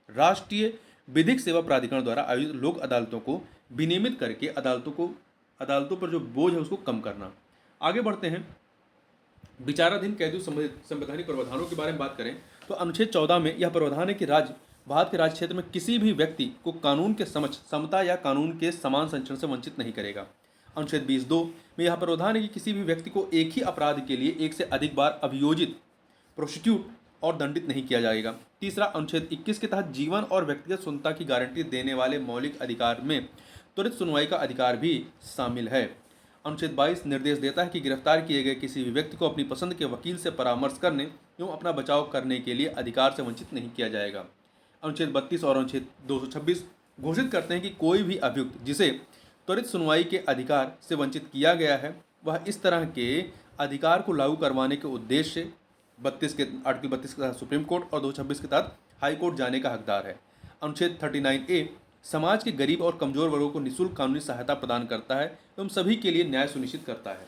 राष्ट्रीय विधिक सेवा प्राधिकरण द्वारा आयोजित लोक अदालतों को विनियमित करके अदालतों पर जो बोझ है उसको कम करना। आगे बढ़ते हैं। विचाराधीन कैदियों संवैधानिक प्रावधानों के बारे में बात करें तो अनुच्छेद 14 में यह प्रावधान है कि भारत के राज्य क्षेत्र में किसी भी व्यक्ति को कानून के समक्ष समता या कानून के समान संरक्षण से वंचित नहीं करेगा। अनुच्छेद 20(2) में यह प्रावधान है कि किसी भी व्यक्ति को एक ही अपराध के लिए एक से अधिक बार अभियोजित, प्रोसिक्यूट और दंडित नहीं किया जाएगा। तीसरा, अनुच्छेद 21 के तहत जीवन और व्यक्तिगत स्वतंत्रता की गारंटी देने वाले मौलिक अधिकार में त्वरित सुनवाई का अधिकार भी शामिल है। अनुच्छेद 22 निर्देश देता है कि गिरफ्तार किए गए किसी भी व्यक्ति को अपनी पसंद के वकील से परामर्श करने एवं अपना बचाव करने के लिए अधिकार से वंचित नहीं किया जाएगा। अनुच्छेद 32 और अनुच्छेद 226 घोषित करते हैं कि कोई भी अभियुक्त जिसे त्वरित सुनवाई के अधिकार से वंचित किया गया है, वह इस तरह के अधिकार को लागू करवाने के उद्देश्य से आर्टिकल 32 के तहत सुप्रीम कोर्ट और 226 के तहत हाई कोर्ट जाने का हकदार है। अनुच्छेद 39A समाज के गरीब और कमजोर वर्गों को निःशुल्क कानूनी सहायता प्रदान करता है एवं सभी के लिए न्याय सुनिश्चित करता है।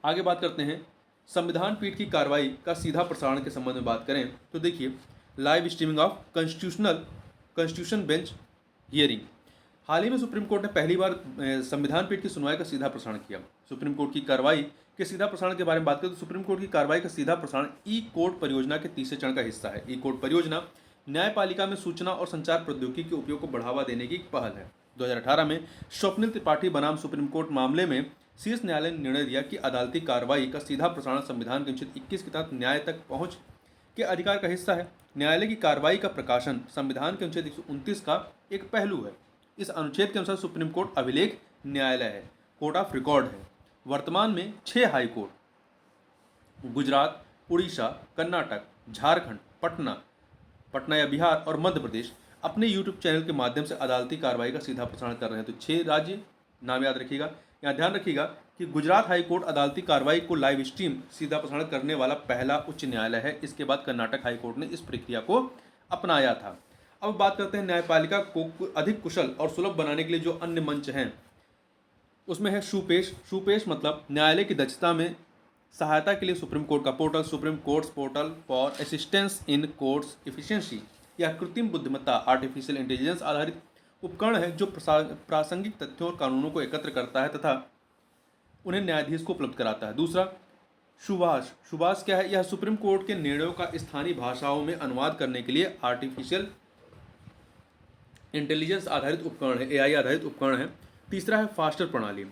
आगे बात करते हैं संविधान पीठ की कार्रवाई का सीधा प्रसारण के संबंध में बात करें तो देखिए, live streaming of constitution bench hearing. हाल ही में सुप्रीम कोर्ट ने पहली बार संविधान पीठ की सुनवाई का सीधा प्रसारण किया। सुप्रीम कोर्ट की कार्रवाई के सीधा प्रसारण के बारे में बात करें तो सुप्रीम कोर्ट की कार्रवाई का सीधा प्रसारण ई कोर्ट परियोजना के तीसरे चरण का हिस्सा है। ई कोर्ट परियोजना न्यायपालिका में सूचना और संचार प्रौद्योगिकी के उपयोग को बढ़ावा देने की एक पहल है। 2018 में स्वप्निल त्रिपाठी बनाम सुप्रीम कोर्ट मामले में शीर्ष न्यायालय ने निर्णय दिया कि अदालती कार्रवाई का सीधा प्रसारण संविधान के अनुच्छेद 21 के तहत न्याय तक पहुंच के अधिकार का हिस्सा है। न्यायालय की कार्रवाई का प्रकाशन संविधान के अनुच्छेद 129 का एक पहलू है। इस अनुच्छेद के अनुसार सुप्रीम कोर्ट अभिलेख न्यायालय है, कोर्ट ऑफ रिकॉर्ड है। वर्तमान में 6 हाई कोर्ट गुजरात, उड़ीसा, कर्नाटक, झारखंड, पटना या बिहार और मध्य प्रदेश अपने यूट्यूब चैनल के माध्यम से अदालती कार्रवाई का सीधा प्रसारण कर रहे हैं। तो 6 राज्य नाम याद रखिएगा। यहाँ ध्यान रखिएगा कि गुजरात हाई कोर्ट अदालती कार्रवाई को लाइव स्ट्रीम सीधा प्रसारण करने वाला पहला उच्च न्यायालय है। इसके बाद कर्नाटक हाई कोर्ट ने इस प्रक्रिया को अपनाया था। अब बात करते हैं न्यायपालिका को अधिक कुशल और सुलभ बनाने के लिए जो अन्य मंच हैं, उसमें है शूपेश। शूपेश मतलब न्यायालय की दक्षता में सहायता के लिए सुप्रीम कोर्ट का portal, supreme courts portal for assistance in courts efficiency. यह कृत्रिम बुद्धिमत्ता आर्टिफिशियल इंटेलिजेंस आधारित उपकरण है जो प्रासंगिक तथ्यों और कानूनों को एकत्र करता है तथा उन्हें न्यायाधीश को उपलब्ध कराता है। दूसरा सुभाष। सुभाष क्या है? यह सुप्रीम कोर्ट के निर्णयों का स्थानीय भाषाओं में अनुवाद करने के लिए आर्टिफिशियल इंटेलिजेंस आधारित उपकरण है, एआई आधारित उपकरण है। तीसरा है फास्टर प्रणाली।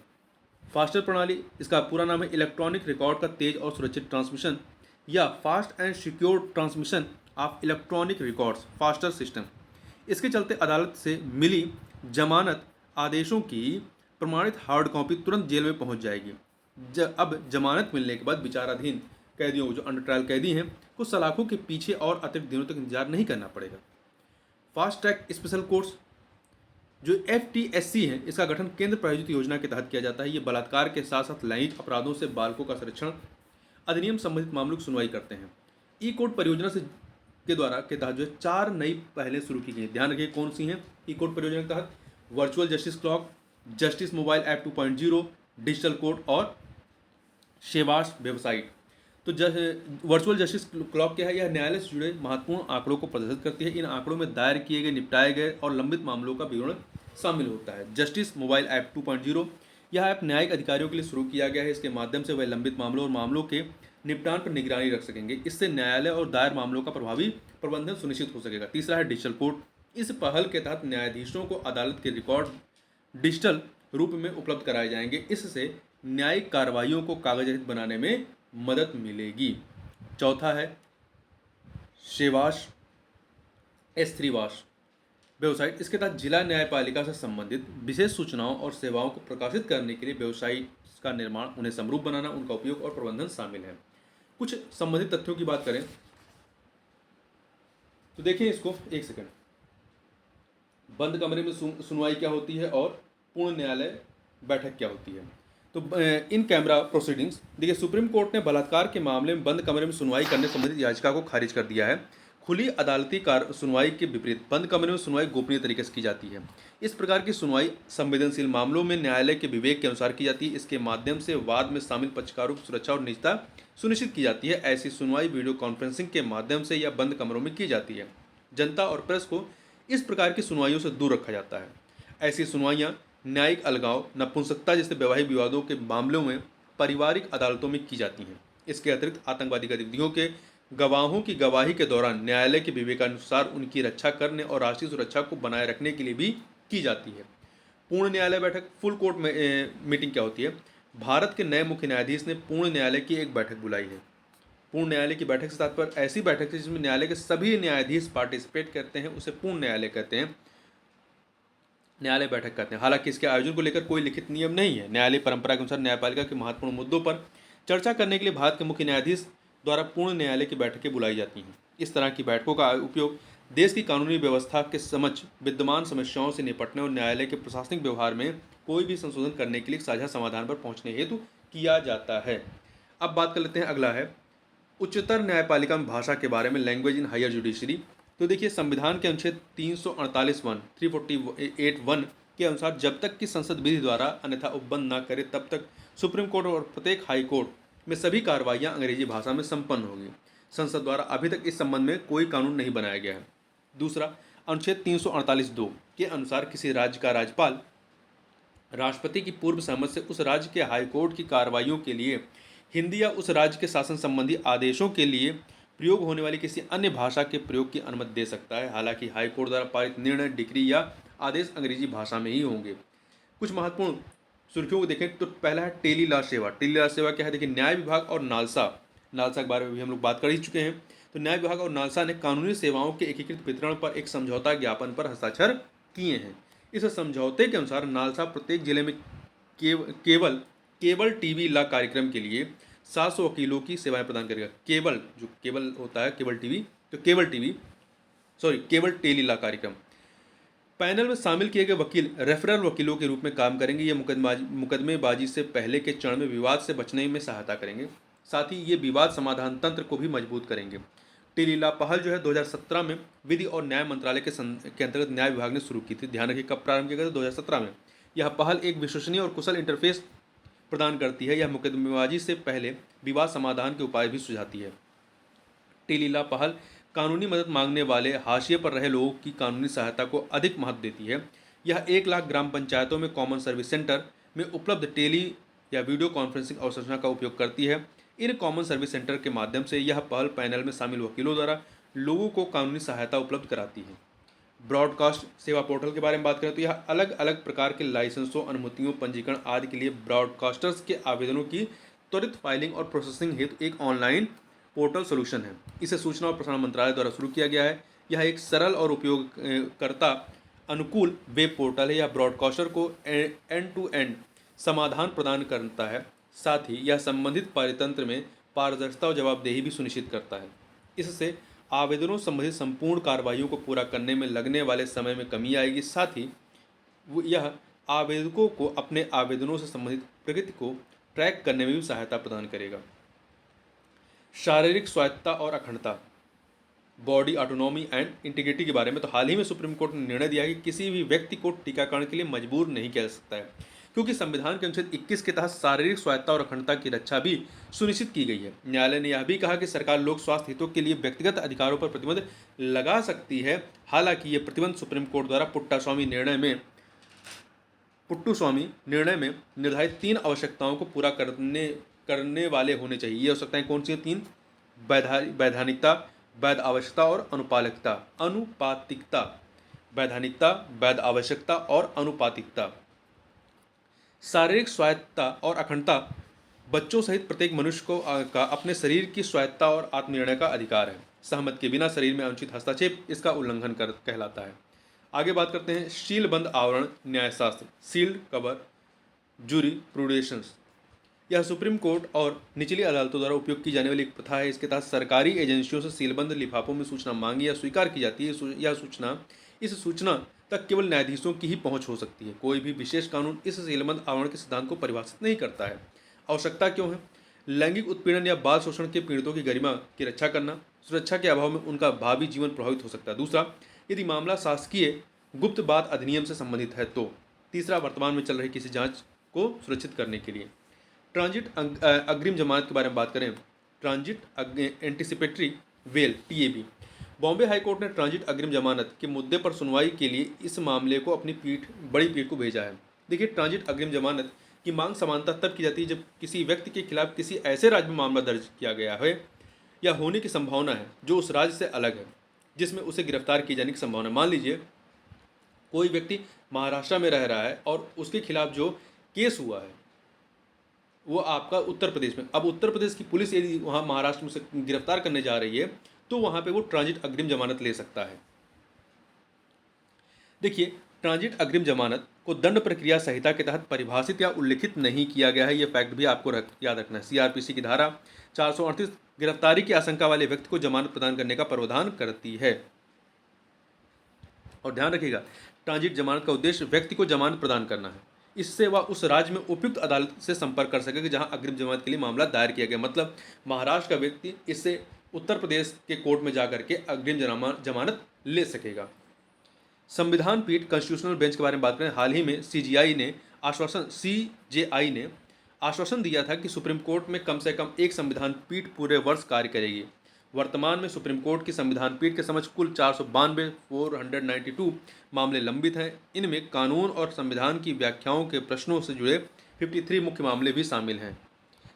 फास्टर प्रणाली, इसका पूरा नाम है इलेक्ट्रॉनिक रिकॉर्ड का तेज और सुरक्षित ट्रांसमिशन या fast and secure transmission of electronic records, faster system. इसके चलते अदालत से मिली जमानत आदेशों की प्रमाणित हार्ड कॉपी तुरंत जेल में पहुंच जाएगी। अब जमानत मिलने के बाद विचाराधीन कैदियों को, जो अंडर ट्रायल कैदी हैं, को सलाखों के पीछे और अतिरिक्त दिनों तक इंतजार नहीं करना पड़ेगा। फास्ट ट्रैक स्पेशल कोर्ट्स जो FTSC है, इसका गठन केंद्र प्रायोजित योजना के तहत किया जाता है। ये बलात्कार के साथ साथ लैंगिक अपराधों से बालकों का संरक्षण अधिनियम संबंधित मामलों की सुनवाई करते हैं। ई कोर्ट परियोजना से के तहत जो है 4 नई पहलें शुरू की गई हैं। ध्यान रखिए कौन सी हैं ई कोर्ट परियोजना के तहत? Virtual justice clock, justice mobile app 2.0, digital court और शेवाश वेबसाइट। तो वर्चुअल जस्टिस क्लॉक क्या है? यह न्यायालय से जुड़े महत्वपूर्ण आंकड़ों को प्रदर्शित करती है। इन आंकड़ों में दायर किए गए, निपटाए गए और लंबित मामलों का विवरण शामिल होता है। जस्टिस मोबाइल ऐप 2.0, यह ऐप न्यायिक अधिकारियों के लिए शुरू किया गया है। इसके माध्यम से वह लंबित मामलों और मामलों के निपटान पर निगरानी रख सकेंगे। इससे न्यायालय और दायर मामलों का प्रभावी प्रबंधन सुनिश्चित हो सकेगा। तीसरा है डिजिटल कोर्ट। इस पहल के तहत न्यायाधीशों को अदालत के रिकॉर्ड डिजिटल रूप में उपलब्ध कराए जाएंगे। इससे न्यायिक कार्रवाइयों को कागज रहित बनाने में मदद मिलेगी। चौथा है शेवाश S3वाश वेबसाइट। इसके तहत जिला न्यायपालिका से संबंधित विशेष सूचनाओं और सेवाओं को प्रकाशित करने के लिए वेबसाइट का निर्माण, उन्हें समरूप बनाना, उनका उपयोग और प्रबंधन शामिल है। कुछ संबंधित तथ्यों की बात करें तो देखिए इसको एक सेकंड। बंद कमरे में सुनवाई क्या होती है और पूर्ण न्यायालय बैठक क्या होती है? तो इन कैमरा प्रोसीडिंग्स, देखिए सुप्रीम कोर्ट ने बलात्कार के मामले में बंद कमरे में सुनवाई करने संबंधित याचिका को खारिज कर दिया है। खुली अदालती सुनवाई के विपरीत बंद कमरे में सुनवाई गोपनीय तरीके से की जाती है। इस प्रकार की सुनवाई संवेदनशील मामलों में न्यायालय के विवेक के अनुसार की जाती है। इसके माध्यम से वाद में शामिल पक्षकारों की सुरक्षा और निजता सुनिश्चित की जाती है। ऐसी सुनवाई वीडियो कॉन्फ्रेंसिंग के माध्यम से या बंद कमरों में की जाती है। जनता और प्रेस को इस प्रकार की सुनवाइयों से दूर रखा जाता है। ऐसी सुनवाइयाँ न्यायिक अलगाव, नपुंसकता जैसे वैवाहिक विवादों के मामलों में पारिवारिक अदालतों में की जाती हैं। इसके अतिरिक्त आतंकवादी गतिविधियों के गवाहों की गवाही के दौरान न्यायालय के विवेकानुसार उनकी रक्षा करने और राष्ट्रीय सुरक्षा को बनाए रखने के लिए भी की जाती है। पूर्ण न्यायालय बैठक, फुल कोर्ट मीटिंग क्या होती है? भारत के नए मुख्य न्यायाधीश ने पूर्ण न्यायालय की एक बैठक बुलाई है। पूर्ण न्यायालय की बैठक से तात्पर्य ऐसी बैठक है जिसमें न्यायालय के सभी न्यायाधीश पार्टिसिपेट करते हैं, उसे पूर्ण न्यायालय कहते हैं, न्यायालय बैठक कहते हैं। हालांकि इसके आयोजन को लेकर कोई लिखित नियम नहीं है। न्यायालय परंपरा के अनुसार न्यायपालिका के महत्वपूर्ण मुद्दों पर चर्चा करने के लिए भारत के मुख्य न्यायाधीश द्वारा पूर्ण न्यायालय की बैठकें बुलाई जाती हैं। इस तरह की बैठकों का उपयोग देश की कानूनी व्यवस्था के समक्ष विद्यमान समस्याओं से निपटने और न्यायालय के प्रशासनिक व्यवहार में कोई भी संशोधन करने के लिए साझा समाधान पर पहुंचने हेतु किया जाता है। अब बात कर लेते हैं, अगला है उच्चतर न्यायपालिका में भाषा के बारे में, लैंग्वेज इन हायर जुडिशरी। तो देखिए संविधान के अनुच्छेद 348(1) के अनुसार जब तक कि संसद विधि द्वारा अन्यथा उपबंध न करे तब तक सुप्रीम कोर्ट और प्रत्येक हाई कोर्ट में सभी कार्रवाइयाँ अंग्रेजी भाषा में संपन्न होगी। संसद द्वारा अभी तक इस संबंध में कोई कानून नहीं बनाया गया है। दूसरा, अनुच्छेद 348(2) के अनुसार किसी राज्य का राज्यपाल राष्ट्रपति की पूर्व सहमति से उस राज्य के हाई कोर्ट की कार्रवाइयों के लिए हिंदी या उस राज्य के शासन संबंधी आदेशों के लिए प्रयोग होने वाली किसी अन्य भाषा के प्रयोग की अनुमति दे सकता है। हालांकि हाई कोर्ट द्वारा पारित निर्णय, डिक्री या आदेश अंग्रेजी भाषा में ही होंगे। कुछ महत्वपूर्ण सुर्खियों को देखें तो पहला है टेली लॉ सेवा। टेली लॉ सेवा क्या है? देखिए न्याय विभाग और नालसा के बारे में भी हम लोग बात कर ही चुके हैं। तो न्याय विभाग और नालसा ने कानूनी सेवाओं के एकीकृत वितरण पर एक समझौता ज्ञापन पर हस्ताक्षर किए हैं। इस समझौते के अनुसार नालसा प्रत्येक जिले में केबल टीवी लॉ कार्यक्रम के लिए 700 वकीलों की सेवाएं प्रदान करेगा। केबल होता है केबल टीवी, तो केबल टेली लॉ कार्यक्रम। पैनल में शामिल किए गए वकील रेफरल वकीलों के रूप में काम करेंगे। ये मुकदमेबाजी से पहले के चरण में विवाद से बचने में सहायता करेंगे। साथ ही ये विवाद समाधान तंत्र को भी मजबूत करेंगे। टेलीला पहल जो है 2017 में विधि और न्याय मंत्रालय के अंतर्गत न्याय विभाग ने शुरू की थी। ध्यान रखिए कब प्रारंभ किया गया था, 2017 में। यह पहल एक विश्वसनीय और कुशल इंटरफेस प्रदान करती है। यह मुकदमेबाजी से पहले विवाद समाधान के उपाय भी सुझाती है। टेलीला पहल कानूनी मदद मांगने वाले हाशिए पर रहे लोगों की कानूनी सहायता को अधिक महत्व देती है। यह 1 लाख ग्राम पंचायतों में कॉमन सर्विस सेंटर में उपलब्ध टेली या वीडियो कॉन्फ्रेंसिंग अवसंरचना का उपयोग करती है। इन कॉमन सर्विस सेंटर के माध्यम से यह पहल पैनल में शामिल वकीलों द्वारा लोगों को कानूनी सहायता उपलब्ध कराती है। ब्रॉडकास्ट सेवा पोर्टल के बारे में बात करें तो यह अलग अलग प्रकार के लाइसेंसों, अनुमतियों, पंजीकरण आदि के लिए ब्रॉडकास्टर्स के आवेदनों की त्वरित फाइलिंग और प्रोसेसिंग हेतु एक ऑनलाइन पोर्टल सोल्यूशन है। इसे सूचना और प्रसारण मंत्रालय द्वारा शुरू किया गया है। यह एक सरल और उपयोगकर्ता अनुकूल वेब पोर्टल है। यह ब्रॉडकास्टर को एंड टू एंड समाधान प्रदान करता है। साथ ही यह संबंधित पारितंत्र में पारदर्शिता और जवाबदेही भी सुनिश्चित करता है। इससे आवेदनों संबंधित संपूर्ण कार्रवाइयों को पूरा करने में लगने वाले समय में कमी आएगी। साथ ही यह आवेदकों को अपने आवेदनों से संबंधित प्रगति को ट्रैक करने में भी सहायता प्रदान करेगा। शारीरिक स्वायत्तता और अखंडता, बॉडी ऑटोनॉमी एंड इंटीग्रिटी के बारे में तो हाल ही में सुप्रीम कोर्ट ने निर्णय दिया कि किसी भी व्यक्ति को टीकाकरण के लिए मजबूर नहीं किया जा सकता है, क्योंकि संविधान के अनुच्छेद 21 के तहत शारीरिक स्वायत्तता और अखंडता की रक्षा भी सुनिश्चित की गई है। न्यायालय ने यह भी कहा कि सरकार लोक स्वास्थ्य हितों के लिए व्यक्तिगत अधिकारों पर प्रतिबंध लगा सकती है। हालांकि ये प्रतिबंध सुप्रीम कोर्ट द्वारा पुट्टास्वामी निर्णय में निर्धारित 3 आवश्यकताओं को पूरा करने वाले होने चाहिए। ये आवश्यकताएं कौन सी हैं? 3: वैधानिकता, वैध आवश्यकता और अनुपातिकता। वैधानिकता, वैध आवश्यकता और अनुपातिकता। शारीरिक स्वायत्तता और अखंडता बच्चों सहित प्रत्येक मनुष्य को का अपने शरीर की स्वायत्तता और आत्मनिर्णय का अधिकार है। सहमति के बिना शरीर में अनुचित हस्तक्षेप इसका उल्लंघन कहलाता है। आगे बात करते हैं शीलबंद आवरण न्यायशास्त्र, सील्ड कवर जूरिप्रूडेंस। यह सुप्रीम कोर्ट और निचली अदालतों द्वारा उपयोग की जाने वाली एक प्रथा है। इसके तहत सरकारी एजेंसियों से सीलबंद लिफाफों में सूचना मांगी या स्वीकार की जाती है। इस सूचना तक केवल न्यायाधीशों की ही पहुंच हो सकती है। कोई भी विशेष कानून इस सीलबंद आवरण के सिद्धांत को परिभाषित नहीं करता है। आवश्यकता क्यों है? लैंगिक उत्पीड़न या बाल शोषण के पीड़ितों की गरिमा की रक्षा करना। सुरक्षा के अभाव में उनका भावी जीवन प्रभावित हो सकता है। दूसरा, यदि मामला शासकीय गुप्त बात अधिनियम से संबंधित है तो। तीसरा, वर्तमान में चल रही किसी जांच को सुरक्षित करने के लिए। ट्रांजिट अग्रिम जमानत के बारे में बात करें, transit anticipatory bail TAB। Bombay high court ने ट्रांजिट अग्रिम जमानत के मुद्दे पर सुनवाई के लिए इस मामले को अपनी बड़ी पीठ को भेजा है। देखिए, ट्रांजिट अग्रिम जमानत की मांग समानता तब की जाती है जब किसी व्यक्ति के खिलाफ किसी ऐसे राज्य में मामला दर्ज किया गया है या होने की संभावना है जो उस राज्य से अलग है, जिसमें उसे गिरफ्तार किए जाने की संभावना। मान लीजिए कोई व्यक्ति महाराष्ट्र में रह रहा है और उसके खिलाफ जो केस हुआ है वो आपका उत्तर प्रदेश में। अब उत्तर प्रदेश की पुलिस यदि वहाँ महाराष्ट्र में से गिरफ्तार करने जा रही है तो वहाँ पे वो ट्रांजिट अग्रिम जमानत ले सकता है। देखिए, ट्रांजिट अग्रिम जमानत को दंड प्रक्रिया संहिता के तहत परिभाषित या उल्लिखित नहीं किया गया है। ये फैक्ट भी आपको याद रखना है। CRPC की धारा 438 गिरफ्तारी की आशंका वाले व्यक्ति को जमानत प्रदान करने का प्रावधान करती है। और ध्यान रखिएगा, ट्रांजिट जमानत का उद्देश्य व्यक्ति को जमानत प्रदान करना है। इससे वह उस राज्य में उपयुक्त अदालत से संपर्क कर सकेगा जहां अग्रिम जमानत के लिए मामला दायर किया गया। मतलब महाराष्ट्र का व्यक्ति इससे उत्तर प्रदेश के कोर्ट में जाकर के अग्रिम जमानत ले सकेगा। संविधान पीठ कॉन्स्टिट्यूशनल बेंच के बारे में बात करें, हाल ही में CJI ने आश्वासन दिया था कि सुप्रीम कोर्ट में कम से कम एक संविधान पीठ पूरे वर्ष कार्य करेगी। वर्तमान में सुप्रीम कोर्ट की संविधान पीठ के समक्ष कुल 492 मामले लंबित हैं। इनमें कानून और संविधान की व्याख्याओं के प्रश्नों से जुड़े 53 मुख्य मामले भी शामिल हैं।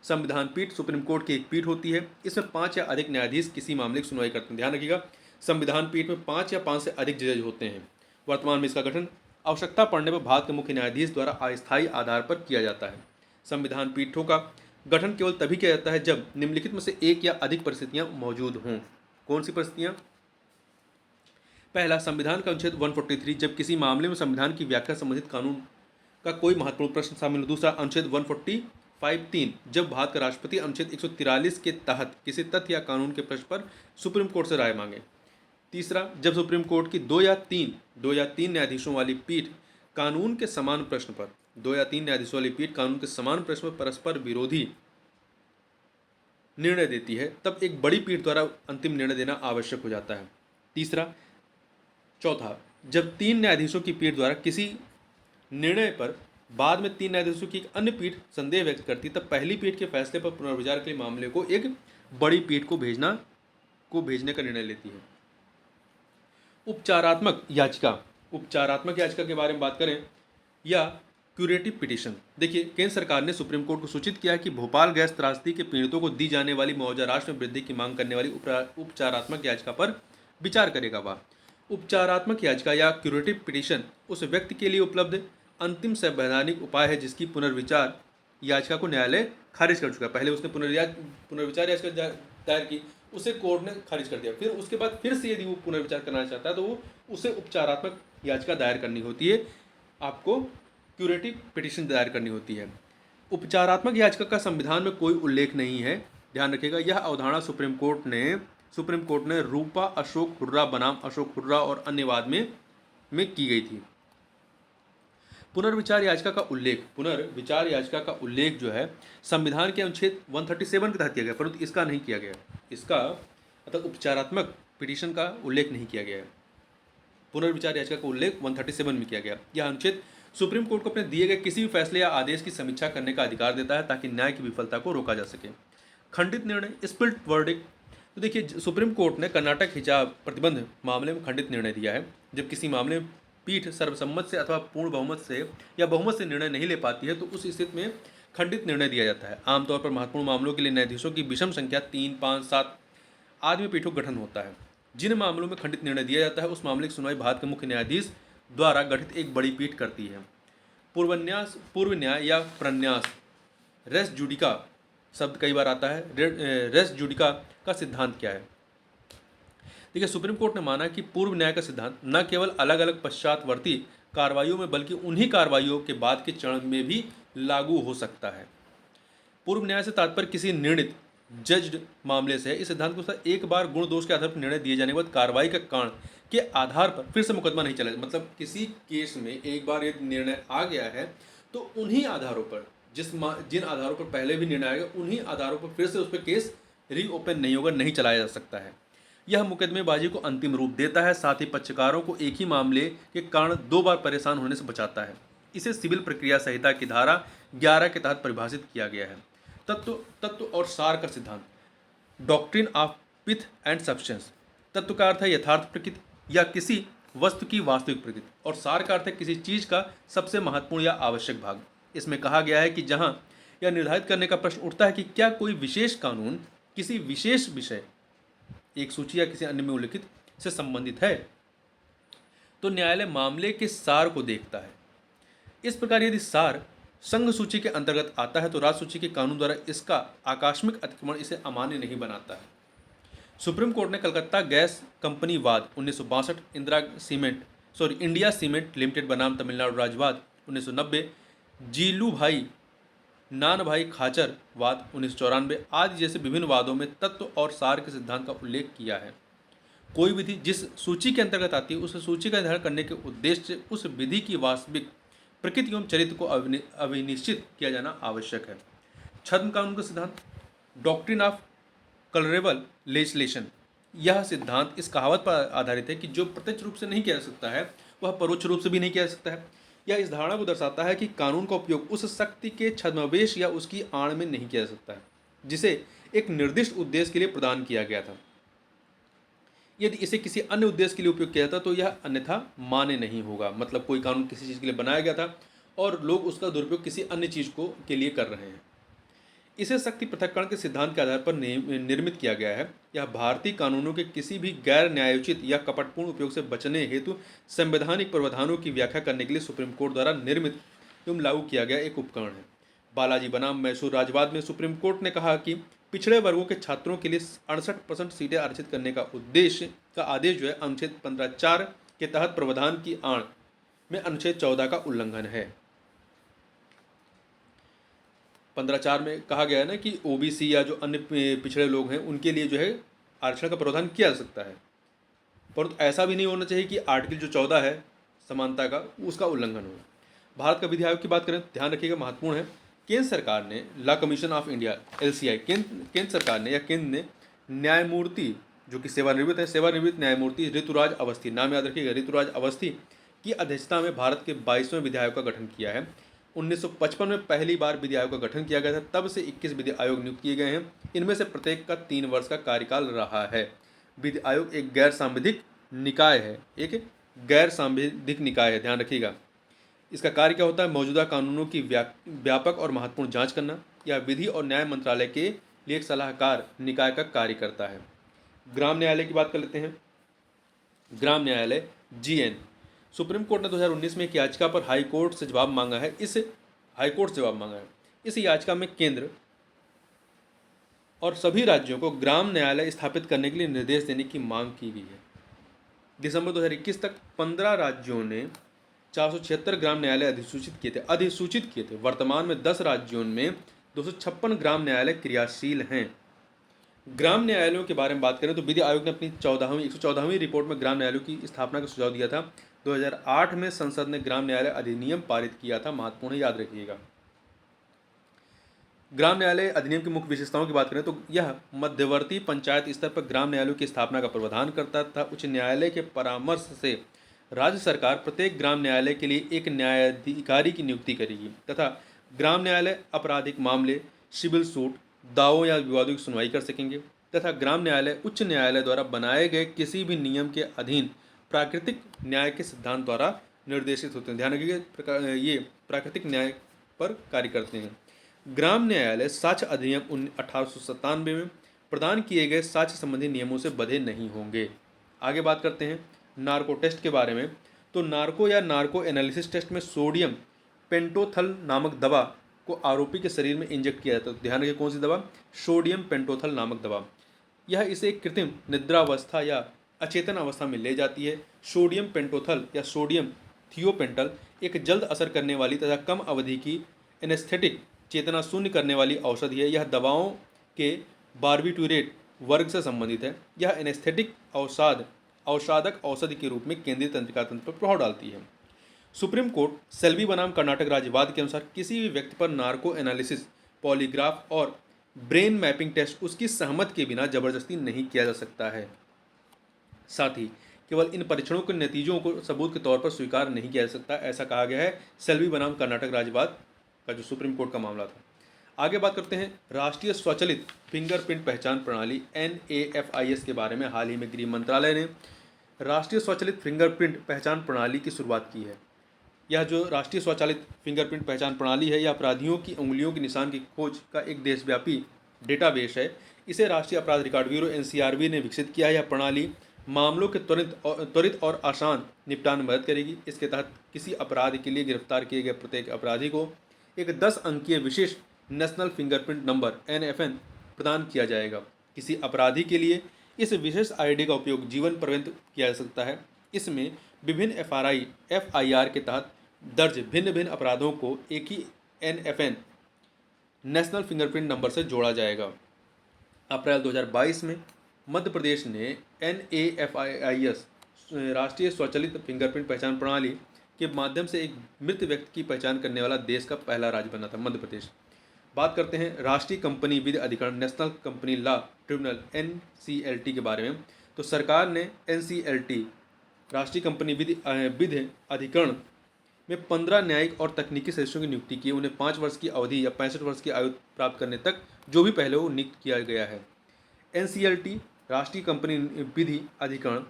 संविधान पीठ सुप्रीम कोर्ट की एक पीठ होती है। इसमें 5 या अधिक न्यायाधीश किसी मामले की सुनवाई करते हैं। ध्यान रखिएगा, संविधान पीठ में 5 या 5 से अधिक जज होते हैं। वर्तमान में इसका गठन आवश्यकता पड़ने पर भारत के मुख्य न्यायाधीश द्वारा अस्थायी आधार पर किया जाता है। संविधान पीठों का गठन केवल तभी किया जाता है जब निम्नलिखित में से एक या अधिक परिस्थितियां मौजूद हों। कौन सी परिस्थितियां? पहला, संविधान का अनुच्छेद 143 जब किसी मामले में संविधान की व्याख्या संबंधित कानून का कोई महत्वपूर्ण प्रश्न शामिल हो। दूसरा, अनुच्छेद 145(3) जब भारत का राष्ट्रपति अनुच्छेद 143 के तहत किसी तथ्य या कानून के प्रश्न पर सुप्रीम कोर्ट से राय मांगे। तीसरा, जब सुप्रीम कोर्ट की 2 या 3 न्यायाधीशों वाली पीठ कानून के समान प्रश्न पर परस्पर विरोधी निर्णय देती है तब एक बड़ी पीठ द्वारा अंतिम निर्णय देना आवश्यक हो जाता है। चौथा, जब 3 न्यायाधीशों की पीठ द्वारा किसी निर्णय पर बाद में 3 न्यायाधीशों की एक अन्य पीठ संदेह व्यक्त करती तब पहली पीठ के फैसले पर पुनर्विचार के लिए मामले को एक बड़ी पीठ को भेजने का निर्णय लेती है। उपचारात्मक याचिका के बारे में बात करें या क्यूरेटिव पिटीशन। देखिए, केंद्र सरकार ने सुप्रीम कोर्ट को सूचित किया कि भोपाल गैस त्रासदी के पीड़ितों को दी जाने वाली मुआवजा राशि में वृद्धि की मांग करने वाली उपचारात्मक याचिका पर विचार करेगा। वह उपचारात्मक याचिका या क्यूरेटिव पिटीशन उस व्यक्ति के लिए उपलब्ध अंतिम संवैधानिक उपाय है जिसकी पुनर्विचार याचिका को न्यायालय खारिज कर चुका है। पहले उसने पुनर्विचार याचिका दायर की, उसे कोर्ट ने खारिज कर दिया। फिर उसके बाद फिर से यदि वो पुनर्विचार करना चाहता है तो वो उसे उपचारात्मक याचिका दायर करनी होती है, आपको क्यूरेटिव पिटीशन दायर करनी होती है। उपचारात्मक याचिका का संविधान में कोई उल्लेख नहीं है, ध्यान रखिएगा। यह अवधारणा सुप्रीम कोर्ट ने रूपा अशोक हुर्रा बनाम अशोक हुर्रा और अन्य वाद में की गई थी। पुनर्विचार याचिका का उल्लेख जो है संविधान के अनुच्छेद 137 के तहत किया गया, परंतु इसका नहीं किया गया। इसका मतलब उपचारात्मक पिटीशन का उल्लेख नहीं किया गया है। पुनर्विचार याचिका का उल्लेख 137 में किया गया। यह अनुच्छेद सुप्रीम कोर्ट को अपने दिए गए किसी भी फैसले या आदेश की समीक्षा करने का अधिकार देता है ताकि न्याय की विफलता को रोका जा सके। खंडित निर्णय, स्प्लिट वर्डिक्ट। तो देखिए, सुप्रीम कोर्ट ने कर्नाटक हिजाब प्रतिबंध मामले में खंडित निर्णय दिया है। जब किसी मामले में पीठ सर्वसम्मत से अथवा पूर्ण बहुमत से या बहुमत से निर्णय नहीं ले पाती है तो उस स्थिति में खंडित निर्णय दिया जाता है। आमतौर पर महत्वपूर्ण मामलों के लिए न्यायाधीशों की विषम संख्या 3, 5, 7 आदि पीठों का गठन होता है। जिन मामलों में खंडित निर्णय दिया जाता है उस मामले की सुनवाई भारत के मुख्य न्यायाधीश द्वारा गठित एक बड़ी पीठ करती है। पूर्व न्याय या प्रन्यास, रेस जुडिका शब्द कई बार आता है। रेस जुडिका का सिद्धांत क्या है? देखिए, सुप्रीम कोर्ट ने माना कि पूर्व न्याय का सिद्धांत न केवल अलग अलग पश्चातवर्ती कार्रवाइयों में बल्कि उन्हीं कार्रवाइयों के बाद के चरण में भी लागू हो सकता है। पूर्व न्याय से तात्पर्य किसी निर्णित जज्ड मामले से है। इस सिद्धांत के अनुसार एक बार गुण दोष के आधार पर निर्णय दिए जाने के बाद कार्रवाई के कारण के आधार पर फिर से मुकदमा नहीं चलेगा। मतलब किसी केस में एक बार यदि निर्णय आ गया है तो उन्हीं आधारों पर जिन आधारों पर पहले भी निर्णय आएगा उन्हीं आधारों पर फिर से उस पर केस रीओपन नहीं होगा, नहीं चलाया जा सकता है। यह मुकदमेबाजी को अंतिम रूप देता है, साथ ही पक्षकारों को एक ही मामले के कारण 2 बार परेशान होने से बचाता है। इसे सिविल प्रक्रिया संहिता की धारा 11 के तहत परिभाषित किया गया है। तत्व और सार का सिद्धांत, doctrine of pith and substance. तत्व का अर्थ है यथार्थ प्रकृति या किसी वस्तु की वास्तविक प्रकृति, और सार का अर्थ है किसी चीज का सबसे महत्वपूर्ण या आवश्यक भाग। इसमें कहा गया है कि जहां यह निर्धारित करने का प्रश्न उठता है कि क्या कोई विशेष कानून किसी विशेष विषय, एक सूची या किसी अन्य में उल्लिखित से संबंधित है, तो न्यायालय मामले के सार को देखता है। इस प्रकार यदि सार संघ सूची के अंतर्गत आता है तो राज्य सूची के कानून द्वारा इसका आकस्मिक अतिक्रमण इसे अमान्य नहीं बनाता है। सुप्रीम कोर्ट ने कलकत्ता गैस कंपनी वाद 1962, इंडिया सीमेंट लिमिटेड बनाम तमिलनाडु राज्यवाद 1990, जीलू भाई नान भाई खाचर वाद 1994 आदि जैसे विभिन्न वादों में तत्व और सार के सिद्धांत का उल्लेख किया है। कोई विधि जिस सूची के अंतर्गत आती है उस सूची का निर्धारण करने के उद्देश्य से उस विधि की वास्तविक प्रकृति एवं चरित्र को अविनिश्चित किया जाना आवश्यक है। छद्म कानून का सिद्धांत, डॉक्ट्रिन ऑफ कलरेबल लेजिस्लेशन। यह सिद्धांत इस कहावत पर आधारित है कि जो प्रत्यक्ष रूप से नहीं किया जा सकता है वह परोक्ष रूप से भी नहीं किया जा सकता है। यह इस धारणा को दर्शाता है कि कानून का उपयोग उस शक्ति के छद्मवेश या उसकी आड़ में नहीं किया जा सकता है जिसे एक निर्दिष्ट उद्देश्य के लिए प्रदान किया गया था। यदि इसे किसी अन्य उद्देश्य के लिए उपयोग किया जाता तो यह अन्यथा मान्य नहीं होगा। मतलब कोई कानून किसी चीज़ के लिए बनाया गया था और लोग उसका दुरुपयोग किसी अन्य चीज़ के लिए कर रहे हैं। इसे शक्ति पृथक्करण के सिद्धांत के आधार पर निर्मित किया गया है। यह भारतीय कानूनों के किसी भी गैर न्यायोचित या कपटपूर्ण उपयोग से बचने हेतु संवैधानिक प्रावधानों की व्याख्या करने के लिए सुप्रीम कोर्ट द्वारा निर्मित एवं लागू किया गया एक उपकरण है। बालाजी बनाम मैसूर राज्यवाद में सुप्रीम कोर्ट ने कहा कि पिछड़े वर्गों के छात्रों के लिए 68% सीटें आरक्षित करने का आदेश जो है अनुच्छेद 15(4) के तहत प्रावधान की आड़ में अनुच्छेद 14 का उल्लंघन है। 15(4) में कहा गया है ना कि ओबीसी या जो अन्य पिछड़े लोग हैं उनके लिए जो है आरक्षण का प्रावधान किया जा सकता है, परंतु ऐसा भी नहीं होना चाहिए कि आर्टिकल जो 14 है समानता का उसका उल्लंघन हो। भारत का विधि आयोग की बात करें, ध्यान रखिएगा महत्वपूर्ण है। केंद्र सरकार ने law commission of India LCI केंद्र सरकार ने या केंद्र ने न्यायमूर्ति जो कि सेवानिवृत्त है, सेवानिवृत्त न्यायमूर्ति ऋतुराज अवस्थी, नाम याद रखिएगा, ऋतुराज अवस्थी की अध्यक्षता में भारत के 22वें विधि आयोग का गठन किया है। 1955 में पहली बार विधि आयोग का गठन किया गया था, तब से 21 विधि आयोग नियुक्त किए गए हैं। इनमें से प्रत्येक का 3 वर्ष का कार्यकाल रहा है। विधि आयोग एक गैर सांविधिक निकाय है, एक गैर सांविधिक निकाय है, ध्यान रखिएगा। इसका कार्य क्या होता है? मौजूदा कानूनों की व्यापक और महत्वपूर्ण जांच करना। यह विधि और न्याय मंत्रालय के लिए एक सलाहकार निकाय का कार्य करता है। ग्राम न्यायालय की बात कर लेते हैं। ग्राम न्यायालय GN, सुप्रीम कोर्ट ने 2019 में एक याचिका पर हाई कोर्ट से जवाब मांगा है। इस याचिका में केंद्र और सभी राज्यों को ग्राम न्यायालय स्थापित करने के लिए निर्देश देने की मांग की गई है। दिसंबर 2021 तक 15 राज्यों ने 476 ग्राम न्यायालय अधिसूचित किए थे। वर्तमान में 10 राज्यों में 256 ग्राम न्यायालय क्रियाशील हैं। ग्राम न्यायालयों के बारे में बात करें तो विधि आयोग ने अपनी 114वीं रिपोर्ट में ग्राम न्यायालयों की स्थापना का सुझाव दिया था। 2008 में संसद ने ग्राम न्यायालय अधिनियम पारित किया था, महत्वपूर्ण, याद रखिएगा। ग्राम न्यायालय अधिनियम की मुख्य विशेषताओं की बात करें तो यह मध्यवर्ती पंचायत स्तर पर ग्राम न्यायालयों की स्थापना का प्रावधान करता था। उच्च न्यायालय के परामर्श से राज्य सरकार प्रत्येक ग्राम न्यायालय के लिए एक न्यायाधिकारी की नियुक्ति करेगी तथा ग्राम न्यायालय आपराधिक मामले, सिविल सूट, दावों या विवादों की सुनवाई कर सकेंगे तथा ग्राम न्यायालय उच्च न्यायालय द्वारा बनाए गए किसी भी नियम के अधीन प्राकृतिक न्याय के सिद्धांत द्वारा निर्देशित होते हैं। ध्यान रखिएगा, ये प्राकृतिक न्याय पर कार्य करते हैं। ग्राम न्यायालय साक्ष्य अधिनियम 1897 में प्रदान किए गए साक्ष्य संबंधी नियमों से बंधे नहीं होंगे। आगे बात करते हैं नार्को टेस्ट के बारे में। तो नार्को या नार्को एनालिसिस टेस्ट में सोडियम पेंटोथल नामक दवा को आरोपी के शरीर में इंजेक्ट किया जाता है। तो ध्यान रखिए, कौन सी दवा? सोडियम पेंटोथल नामक दवा। यह इसे कृत्रिम निद्रावस्था या अचेतन अवस्था में ले जाती है। सोडियम पेंटोथल या सोडियम थियोपेंटल एक जल्द असर करने वाली तथा कम अवधि की एनेस्थेटिक चेतना शून्य करने वाली औषधि है। यह दवाओं के बार्बिट्यूरेट वर्ग से संबंधित है। यह एनेस्थेटिक औषाधक औषधि के रूप में केंद्रीय तंत्रिका तंत्र पर प्रभाव डालती है। सुप्रीम कोर्ट सेल्वी बनाम कर्नाटक राज्यवाद के अनुसार किसी भी व्यक्ति पर नार्को एनालिसिस, पॉलीग्राफ और ब्रेन मैपिंग टेस्ट उसकी सहमति के बिना जबरदस्ती नहीं किया जा सकता है। साथ ही केवल इन परीक्षणों के नतीजों को सबूत के तौर पर स्वीकार नहीं किया जा सकता, ऐसा कहा गया है सेल्वी बनाम कर्नाटक राज्यवाद का जो सुप्रीम कोर्ट का मामला था। आगे बात करते हैं राष्ट्रीय स्वचालित फिंगरप्रिंट पहचान प्रणाली NAFIS के बारे में। हाल ही में गृह मंत्रालय ने राष्ट्रीय स्वचालित फिंगरप्रिंट पहचान प्रणाली की शुरुआत की है। यह जो राष्ट्रीय स्वचालित फिंगरप्रिंट पहचान प्रणाली है, यह अपराधियों की उंगलियों के निशान की खोज का एक देशव्यापी डेटाबेस है। इसे राष्ट्रीय अपराध रिकॉर्ड ब्यूरो NCRB ने विकसित किया है। यह प्रणाली मामलों के त्वरित और आसान निपटान में मदद करेगी। इसके तहत किसी अपराध के लिए गिरफ्तार किए गए प्रत्येक अपराधी को एक 10 अंकीय विशेष नेशनल फिंगरप्रिंट नंबर NFN प्रदान किया जाएगा। किसी अपराधी के लिए इस विशेष ID का उपयोग जीवन पर्यंत किया जा सकता है। इसमें विभिन्न FIR के तहत दर्ज भिन्न भिन्न अपराधों को एक ही NFN नेशनल फिंगरप्रिंट नंबर से जोड़ा जाएगा। अप्रैल 2022 में मध्य प्रदेश ने NAFIS राष्ट्रीय स्वचालित फिंगरप्रिंट पहचान प्रणाली के माध्यम से एक मृत व्यक्ति की पहचान करने वाला देश का पहला राज्य बना था, मध्य प्रदेश। बात करते हैं राष्ट्रीय कंपनी विधि अधिकरण national company law tribunal NCLT के बारे में। तो सरकार ने NCLT राष्ट्रीय कंपनी विधि अधिकरण में 15 न्यायिक और तकनीकी सदस्यों की नियुक्ति की। उन्हें 5 वर्ष की अवधि या 65 वर्ष की आयु प्राप्त करने तक जो भी पहले वो नियुक्त किया गया है। NCLT राष्ट्रीय कंपनी विधि अधिकरण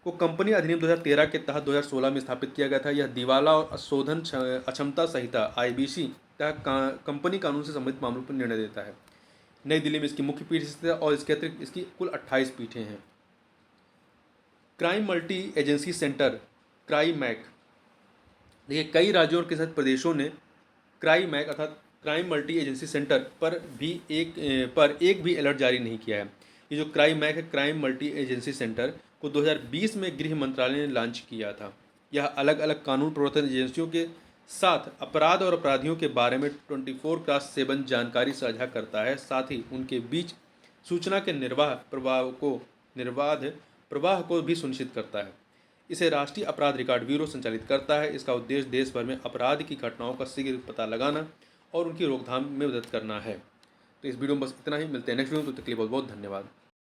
को कंपनी अधिनियम 2013 के तहत 2016 में स्थापित किया गया था। यह दिवाला और शोधन अक्षमता संहिता IBC तथा कंपनी कानून से संबंधित मामलों पर निर्णय देता है। नई दिल्ली में इसकी मुख्य पीठ स्थित है और इसके अतिरिक्त इसकी कुल 28 पीठें हैं। क्राइम मल्टी एजेंसी सेंटर क्राइमैक, देखिए कई राज्यों और के साथ प्रदेशों ने क्राइमैक अर्थात क्राइम मल्टी एजेंसी सेंटर पर एक भी अलर्ट जारी नहीं किया है। ये जो क्राइमैक है, क्राइम मल्टी एजेंसी सेंटर को 2020 में गृह मंत्रालय ने लॉन्च किया था। यह अलग अलग कानून प्रवर्तन एजेंसियों के साथ अपराध और अपराधियों के बारे में 24/7 जानकारी साझा करता है। साथ ही उनके बीच सूचना के प्रवाह को भी सुनिश्चित करता है। इसे राष्ट्रीय अपराध रिकॉर्ड ब्यूरो संचालित करता है। इसका उद्देश्य देश भर में अपराध की घटनाओं का शीघ्र पता लगाना और उनकी रोकथाम में मदद करना है। तो इस वीडियो में बस इतना ही, मिलते हैं नेक्स्ट वीडियो में, तो तक के लिए बहुत बहुत धन्यवाद।